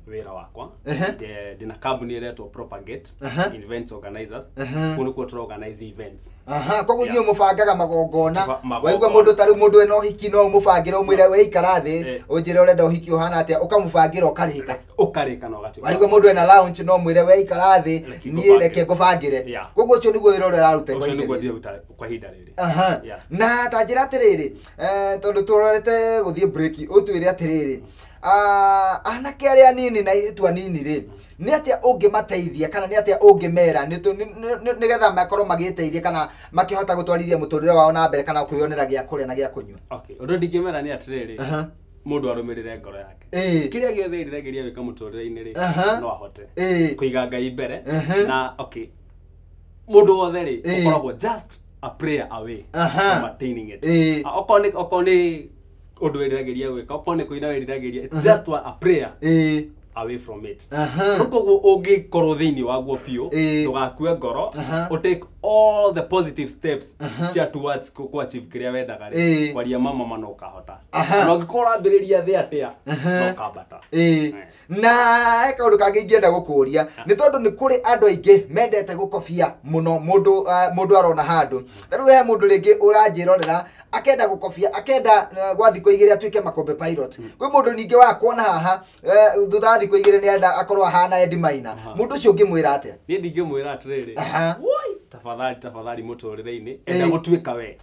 wĩra wakwa ndĩna kambuni ĩretwo Propagate Events Organizers kũu nĩkuo tũrorganize events koguo inyuĩ mũbangaga magongona waigua mũndũ tarĩ mũndũ ena ũhiki no ũmũbangĩre ũmwĩre we ikara thĩ ũnjĩre ũrenda ũhiki ũhana atĩa ũkamũbangĩra ũkarĩka na ũgatuĩka waigua mũndũ ena lounge no ũmwĩre we ikara thĩ niĩ reke ngũbangĩre koguo ũcio nĩguo wĩra ũrĩa ũraruta kwa ihinda rĩrĩ na ta njĩra atĩrĩrĩ tondũ tũrorete gũthiĩ break ũtwĩre atĩrĩrĩ anake arĩa anini na airĩtu anini rĩ nĩ atĩa ũngĩmateithia kana nĩ atĩa ũngĩmera nĩgetha makorwo magĩteithia kana makĩhota gũtwarithia mũtũrĩre wao na mbere kana kwĩyonera gĩa kũrĩa na gĩa kũnyua okay ũndũ ndingĩmera nĩ atĩrĩrĩ mũndũ arũmĩrĩre ngoro yake kĩrĩa gĩothe ĩriragĩria gwĩka mũtũrĩre-inĩ rĩ no ahote kũiga Ngai mbere na okay mũndũ wothe rĩ ũkoragwo just a prayer away from attaining it okorwo nĩ ũndũ wĩriragĩria gwĩka okorwo nĩ kũina wĩriragĩria it's just a prayer away from it koguo ũngĩkorwo thĩinĩ waguo piũ ndũgakue ngoro take all the positive steps cia towards achieve kĩrĩa wendaga rĩ kwaria mama no ũkahota na ũngĩkorwo ambĩrĩria thĩ atĩa no ũkambata na kaũndũ kangĩ ingĩenda gũkũria nĩ tondũ nĩ kũrĩ andũ aingĩ mendete gũkobia mũno mũndũ arona handũ rĩu he mũndũ rĩngĩ ũranjĩrorera akenda gũkobia akenda gwa thikũ igĩrĩ atuĩke makombe pilot kwĩ mũndũ ningĩ wa kuona haha thutha wa thikũ igĩrĩ nĩ enda akorwo ahana Ed Maina mũndũ ũcio ũngĩmwĩra atĩa niĩ ndingĩmwĩra atĩrĩrĩ tafadhali mũtũrĩre-inĩ enda gũtuĩka we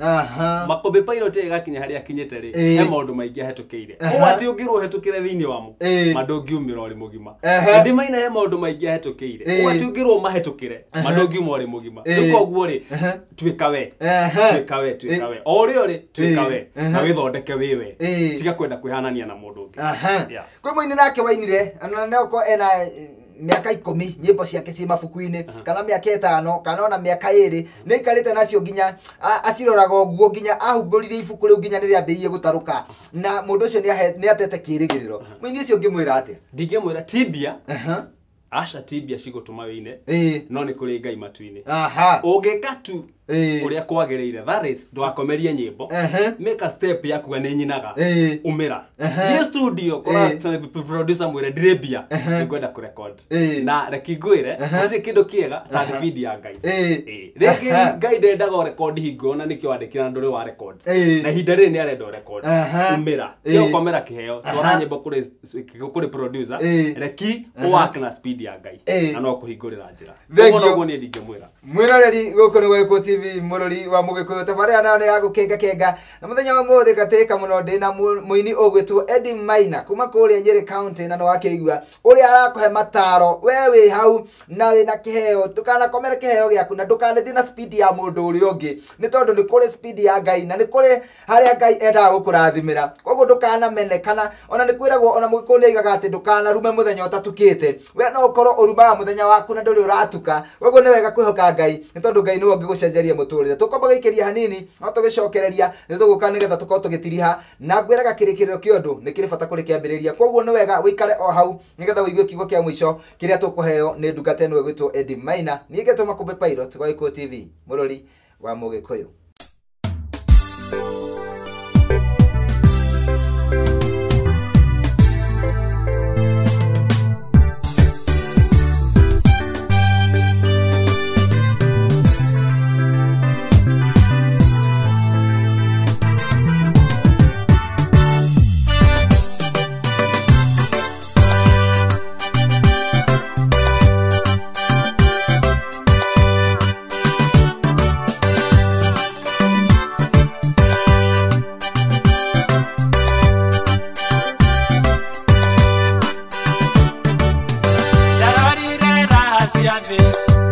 makombe pilot ĩgakinya harĩa akinyĩte rĩ he maũndũ maingĩ ahetũkĩire ũũ atĩ ũngĩrwo hetũkĩre thĩinĩ wamo mandũngiumĩra ũrĩ mũgima Ed Maina he maũndũ maingĩ ahetũkĩire ũũ atĩ ũngĩrwo mahetũkĩre mandũngiuma ũrĩ mũgima rĩu koguo rĩ tuĩka we o ũrĩa ũrĩ tuĩka we na wĩthondeke wĩwe tiga kwenda kwĩhanania na mũndũ ũngĩ kwĩ mũini nake wainire na nĩoko ena miaka 10 nyimbo ciake ci mabuku-inĩ kana miaka 5 kana ona miaka 2 nĩ ikarĩte nacio nginya aciroraga ũguo nginya ahumbũrire ibuku rĩu nginya rĩrĩa ambĩrĩirie gũtarũka na mũndũ ũcio nĩ atete kĩrĩgĩrĩro mũini ũcio ũngĩmwĩra atĩa ndingĩmwĩra tibia aca tibia cigũtũma wĩine no nĩ kũrĩ Ngai matu-inĩ ũngĩka tu ũrĩa kwagĩrĩire that is ndwakomerie nyĩmbo make a step yakuga nĩ nyinaga umĩra thiĩ studio kora producer mwĩre ndĩrĩmbia nĩngwenda kũrecord na reki ngwĩre gũtirĩ kĩndũ kĩega ta thibidi ya Ngai rĩngĩ Ngai ndendaga ũrecord hingo na nĩkĩo wandĩkĩra ndũrĩ wa record na ihinda rĩrĩ nĩ arenda ũrecord umĩra tiga ũkomera kĩheo twara nyĩmbo kũrĩ producer reki work na speed ya Ngai na no kũhingũrĩra njĩra ũguo niĩ ndingĩmwĩra mwĩroreri gũkũ nĩ Gwĩkũ TV TV Murori wa Mugikuyu tabarira nayo ya gukenga kenga na muthenya wa mothe gateka muno ndina muini ogwetwo Eddie Maina kuma kuri Nyeri County na no wakeigua uri arakuhe mataro wewe hau nawe na kiheo tukana komera kiheo gyaku na ndukane thina speed ya mundu uri ungi ni tondu ni kuri speed ya Ngai na ni kuri haria Ngai enda gukurathimira koguo ndukana menekana ona ni kwiragwo ona Mugikuyu igaga ati ndukana rume muthenya utatukite we no ukoro urumaga muthenya waku na nduri uratuka koguo ni wega kwihoka Ngai ni tondu Ngai niwe ngigucenjeria muturire tukomba gaikiria hanini no tugicokereria ni tuguka nigetha tukorwo tugitiriha na ngwiraga kirikiriro kiondu ni kiri bata kuri kiambiriria koguo ni wega wikare o hau nigetha uigue kiugo kia mwisho kiria tukuheo ni ndungata eno gwitwo Eddie Maina niige tuma kumbe pilot kwa Iko TV Murori wa Mugikuyu.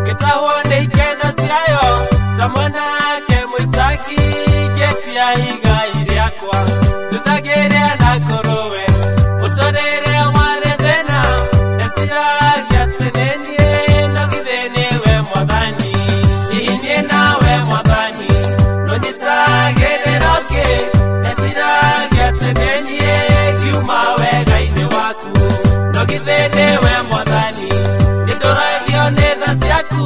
Getahone ikena siayo tamona ke muitaki geti ya iga iriakwa tutagerea na korowe utorere amare tena desira yatenenie no githene we mwadhani ihinie nawe mwadhani no nyitagereroke desira yatenenie kiuma we gaine waku no githene we mwadhani nidoragio netha siaku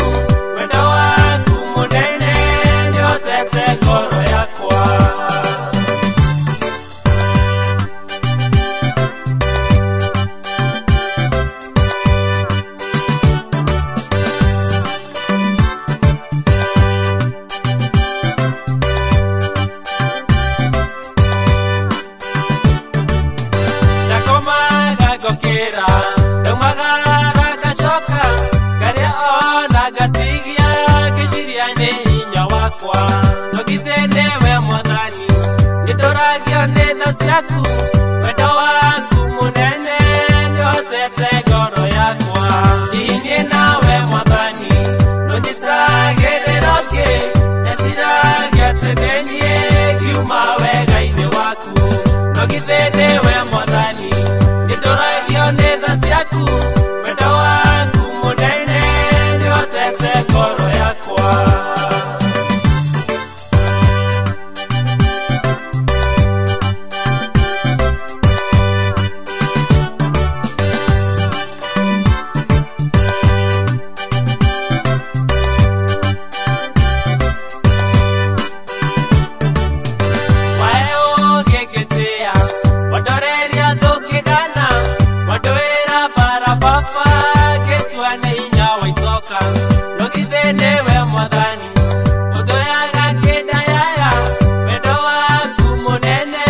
wenda waku munene niotete koro yakwa nakomaga gokera ndaumagara gashoka garia ona gatigia gishiria ni hinya wakwa no githene we mwathani nidoragio netha siaku wenda waku munene niotete ngoro yakwa ihinie nawe mwathani no nyitagereroke nesiragia tenenie kiuma wegaine waku no githene we mwathani nidoragio netha siaku wenda waku munene niotete ngoro yakwa waeo gegetea wadoreria thukigana wadoera barafafa getwane hinya waisoka no githene we mwathani utoyaga kenda yaya wendo waku munene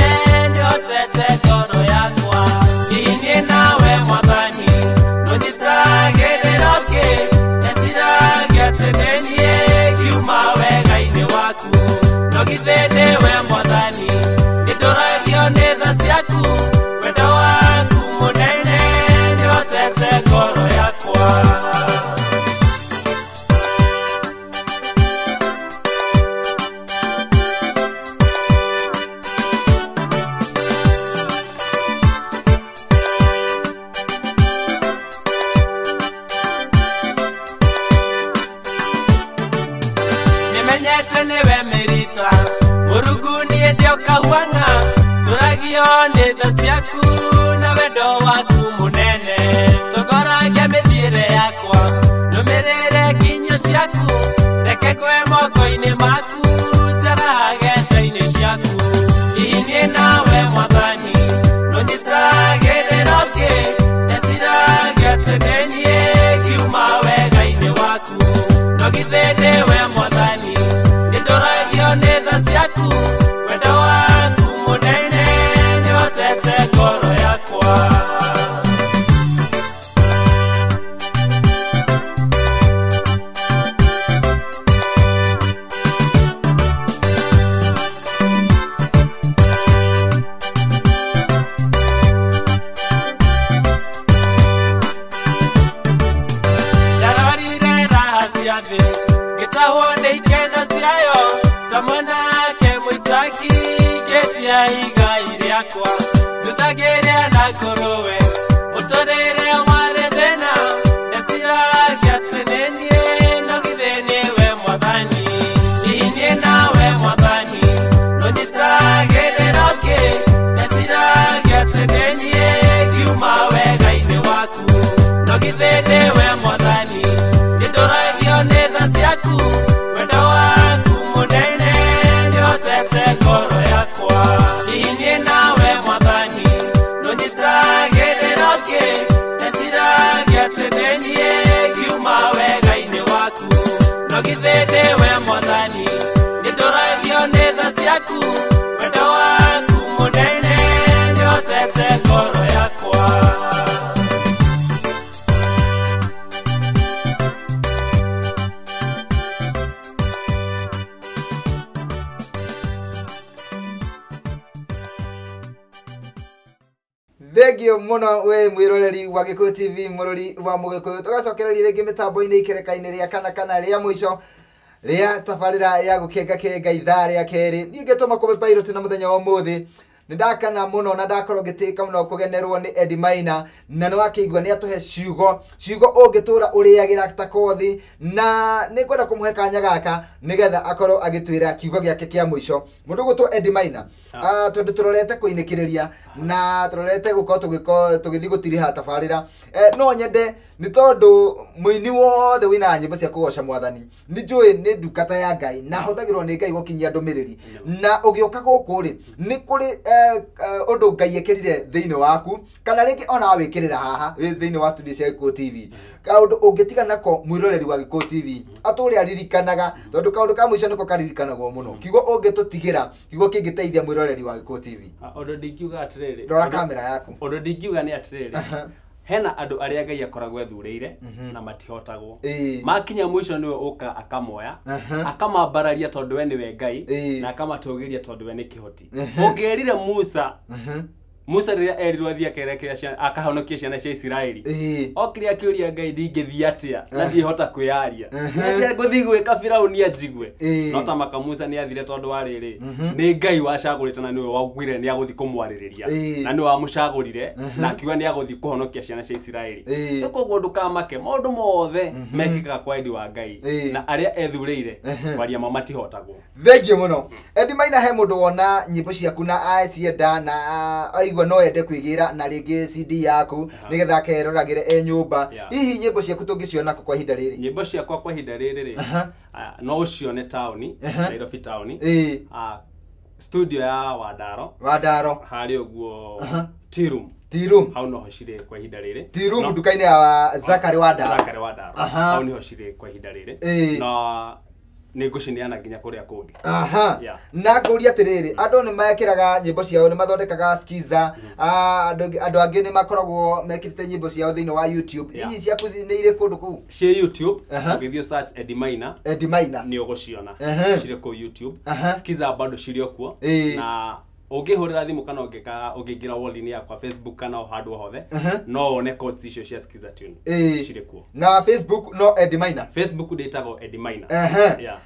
niotete ngoro yakwa ihinie nawe mwathani no nyitagereroke nesiragia tenenie kiuma wegaine waku no githene we mwathani nidoragio netha siaku wendo waku munene niotete ngoro yakwa nimenyete niwe merita Murugu nie ndio kahuanga turagio netha siaku na wendo waku munene togoragia mithiire yakwa numirire nginyo ciaku reke kwe moko-ini maku taragete-ini ciaku ihinie nawe mwathani no nyitagereroke nesiragia tenenie kiuma wegaine waku no githene we mwathani nidoragio netha siaku wenda waku munene niotete ngoro yakwa ciathĩ ngĩtahwo nĩ ikeno ciayo ta mwanake mũitaki ngĩtia igai rĩakwa ndutagĩria na ngũrũwe mũtũrĩre warĩ thĩna ndeciragia atĩ nĩ niĩ no githĩ nĩwe Mwathani hihi niĩ nawe Mwathani nũnyitagĩrĩra ũngĩ ndeciragia atĩ nĩ niĩ ngiuma wega-inĩ waku no githĩ nĩwe Mwathani nĩndũragio nĩ tha ciaku wendo waku mũnene nĩhotete ngoro yakwa hihi niĩ nawe Mwathani nũnyitagĩrĩra ũngĩ ndeciragia atĩ nĩ niĩ ngiuma wega-inĩ waku no githĩ nĩwe Mwathani nĩndũragio nĩ tha ciaku wendo waku mũnene nĩhotete ngoro yakwa Thegio muno we mwiroreri wa Gikuyu TV murori wa Mugikuyu tugacokereria ringi mitambo-ini ikereka-ini ria kana ria muico ria tabarira ya gukenga ithaa ria keri ningituma kube pilot na muthenya wa muthi ndakana muno na ndakorwo ngitika muno kugenerwo ni Eddie Maina na ni wakiigua ni atuhe ciugo ungitura uriagira ta kothi na ni kwenda kumuhe kanya gaka nigetha akorwo agitwira kiugo giake kia muico mundu gutwo Eddie Maina tondu turorete kuinikiriria na turorete gukorwo tugithi gutiriha tabarira no nyende ni tondu muini wothe wina nyimbo cia kugoca Mwathani ni njui ni ndukata ya Ngai na huthagirwo ni Ngai gukinyia ndumiriri na ugioka guku ri ni kuri undu Ngai ekirire thiini waku kana ringi ona wikirira haha thiini wa studio cia Gikuyu TV kaundu ungitiga nako mwiroreri wa Gikuyu TV aturi aririkanaga tondu kaundu ka muico niko karirikanagwo muno kiugo ungitutigira kiugo kingiteithia mwiroreri wa Gikuyu TV undu ndingiuga atiriri rora kamera yaku undu ndingiuga ni atiriri hena andu aria Ngai akoragwo ethureire na matihotagwo makinya mwisho niwe uka akamoya akamambararia tondu we niwe Ngai na akamatugiria tondu we ni kihoti ungerire Musa riria erirwo athia kerekea akahonokia ciana cia Isiraeli okire akiuria Ngai ndingithia atia na ndihota kwiaria atia nguthi gwika Firauni ajigwe no ta maka Musa ni athire tondu wa riri ni Ngai wacagurite na niwe wagwire ni aguthi kumwaririria na niwe wamucagurire na akiuga ni aguthi kuhonokia ciana cia Isiraeli koguo ndukamake maundu mothe mekikaga kwa Eddie wa Ngai na aria ethureire waria mamatihotagwo thegio muno Eddie Maina he mundu wona nyimbo ciaku na acienda na aigua no ende kwigira na ringi CD yaku nigetha akeroragire nyumba hihi nyimbo ciaku tungiciona kwa ihinda riri nyimbo ciakwa kwa ihinda riri ri no ucione tauni Nairobi tauni studio ya Wadaro hari uguo Tirum hau no hoshire kwa ihinda riri Tirum nduka-ini ya Zakari Wadaro hau ni hoshire kwa ihinda riri no niguciniana nginya kuria kungi na nguria atiriri andu ni mekiraga nyimbo ciao ni mathondekaga skiza andu angi ni makoragwo mekirite nyimbo ciao thiini wa YouTube hihi ciaku ni ire kundu kuu cia YouTube ugithio search Eddie Maina ni uguciona cire ku YouTube skiza bado cirio kuo na ungihurira thimu kana ungingira wall-ini yakwa Facebook kana handu hothe no one codes icio cia skiza tune cire kuo na Facebook no Eddie Maina Facebook ndetago Eddie Maina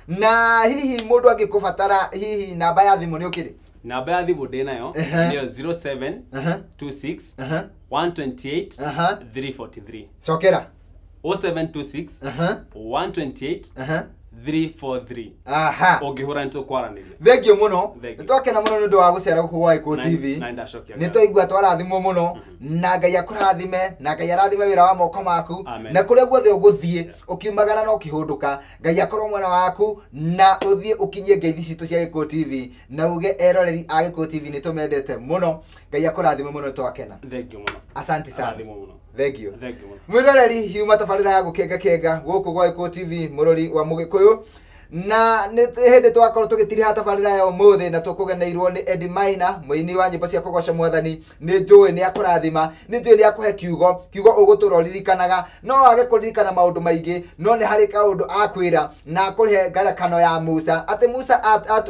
na hihi mundu angikubatara hihi namba ya thimu ni ukiri namba ya thimu ndinayo ni 0726 128 343 cokera 0726 128 343 ungihura ntu kwaraniria thegio muno nitwakena muno nundu wa gucera guku gwa Gikuyu TV nitwaigua twarathimwo muno na Ngai akurathime na Ngai arathime wira wa moko maku na kuria guothe uguthie ukiumagara no kihunduka Ngai akorwo mwana waku na uthie ukinyie ngeithi citu cia Gikuyu TV na uge eroreri a Gikuyu TV nitumendete muno Ngai akurathime muno twakena thegio muno asante sana thegio muno mwiroreri hiuma tabarira ya gukenga guku gwa Gikuyu TV murori wa Mugikuyu na hende twakorwo tugitiriha tabarira ya umuthi na tukugeneirwo ni Eddie Maina muini wa nyimbo cia kugoca mwathani ni njui ni akurathima ni njui ni akuhe kiugo uguturoririkanaga no age kuririkana maundu maingi no ni hari kaundu akwira na kurihe ngarakano ya Musa ati Musa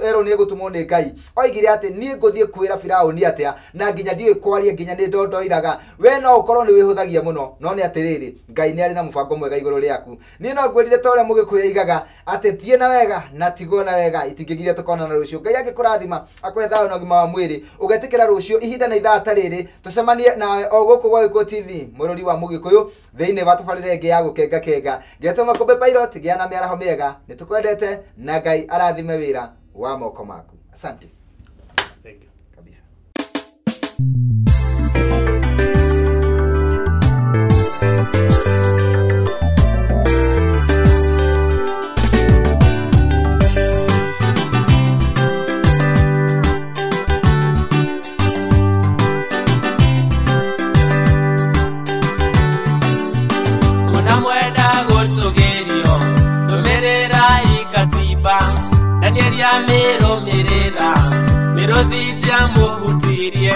ero ni gutumwo ni Ngai oigire ati ni nguthie kwira Firauni atia na nginya ndiwe kwaria nginya ni ndondoiraga we no ukorwo ni wihuthagia muno no ni atiriri Ngai ni ari na mubango mwega iguru riaku ni no ngwirire tore mugikuya igaga ati thie na wega na tigo na wega itingigiria tukona na rucio Ngai agikurathima akwe thayo na ngima wa mwiri ugetikira rucio ihinda na ithaa tariri tucemanie nawe o guku gwa Gikuyu TV mururi wa Mugikuyu thiini wa tabarire ngi ya gukenga kenga getoma Kombe Pilot gia na miaraho miega nitukwendete na Ngai arathime wira wa moko maku asante kabisa. Mirudhija muhutirie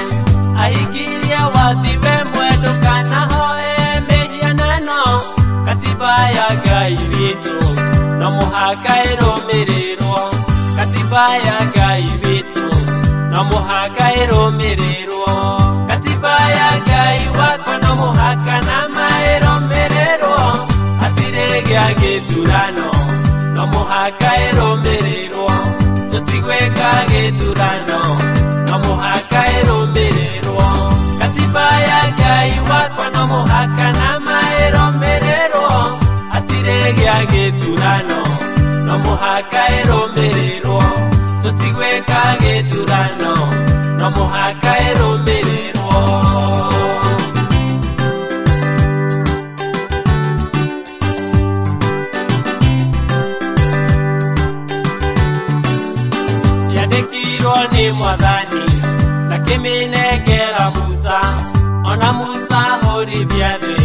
aigirie wathibe mwedu kana hoe mehianano katiba ya Ngai witu no muhaka irumirirwo katiba ya Ngai witu no muhaka irumirirwo katiba ya Ngai wakwa no muhaka na mairumirirwo atiregia githurano no muhaka irumirirwo tutigweka githurano no muhaka irumirirwo katiba ya Ngai wakwa no muhaka na mairumirirwo atiregia githurano no muhaka irumirirwo tutigweka githurano no muhaka irumirirwo ni mwathani na kiminegera Musa ona Musa hori biathe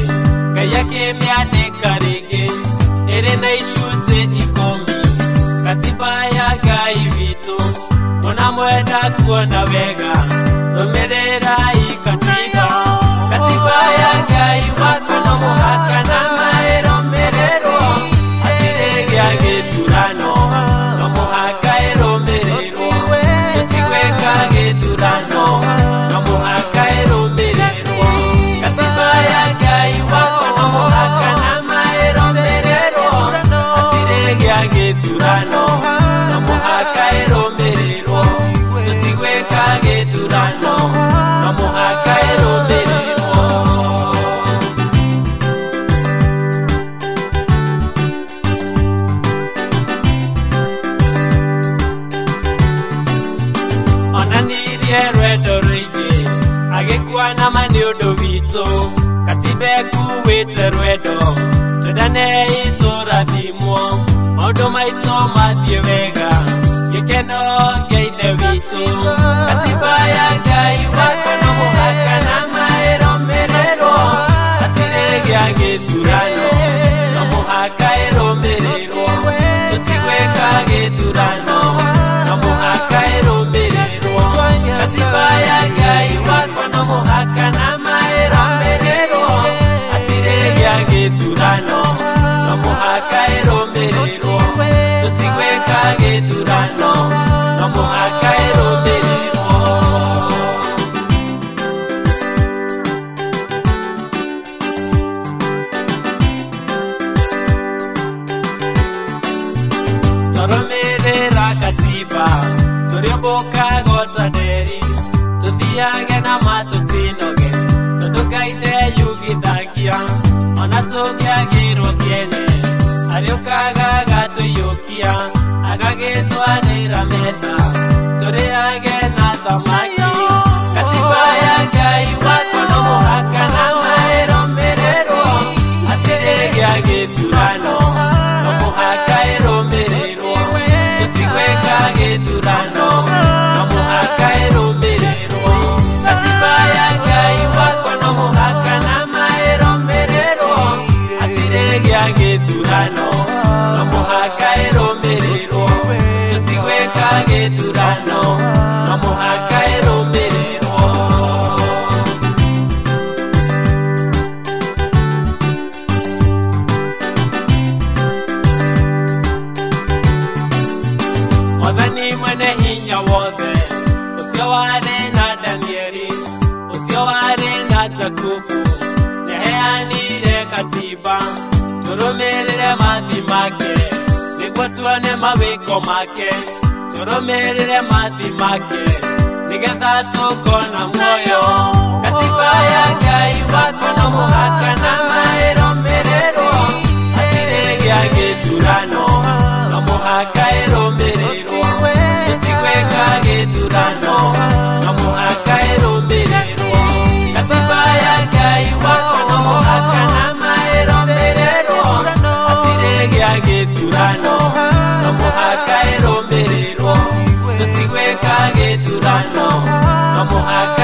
Ngai akimiandika ringi iri na icunjĩ 10 katiba ya Ngai witu ona mwenda kuona wega rumirira ikatiba katiba ya Ngai wakwa no muhaka na mairumirirwo atiregia githurano no muhaka irumirirwo tutigweka githurano no muhaka irumirirwo katiba ya Ngai wakwa no muhaka na mairumirirwo atiregia githurano no muhaka irumirirwo tutigweka githurano no muhaka irumirirwo rwedo rwingi agikwana mani undu witu katiba ekuwite rwedo twendane iturathimwo maundu maitu mathie wega gikeno gia ithe witu katiba ya Ngai wakwa no muhaka na mairumirirwo atiregia githurano no muhaka irumirirwo tutigweka githurano no muhaka irumirirwo katiba ya Ngai wakwa no muhaka na mairumirirwo atiregia githurano no muhaka irumirirwo tutigweka githurano no muhaka irumirirwo turumirira katiba turiomboka gotaderi tuthiage na matutinoge tudukaite yugithagia ona tugiagirwo kiene ariukaga gatuyukia agagitwarira metha turiage na thamaki katiba ya Ngai wakwa no muhaka na mairumirirwo atiregia githurano no muhaka irumirirwo tutigweka githurano no muhaka irumirirwo katiba ya Ngai wakwa no muhaka na mairumirirwo atiregia githurano no muhaka irumirirwo gĩthurano no mũhaka ĩrũmĩrĩrwo. Mwathani mwene hinya wothe, ũcio warĩ na Danieli, ũcio warĩ na Jakubu, nĩheanire katiba tũrũmĩrĩre mathi make, nĩguo tuone mawĩko make. Tũrũmĩrĩre mathi make, nĩgetha tũkona muoyo. Katiba ya Ngai wakwa no mũhaka nama ĩrũmĩrĩrwo, hatirĩ gĩa gĩthurano no mũhaka ĩrũmĩrĩrwo. Tũtigwĩka gĩthurano no mũhaka ĩrũmĩrĩrwo. Katiba ya Ngai wakwa no mũhaka nama ĩrũmĩrĩrwo, hatirĩ gĩa gĩthurano no mũhaka ĩrũmĩrĩrwo. Tũtigwĩka gĩthurano no mũhaka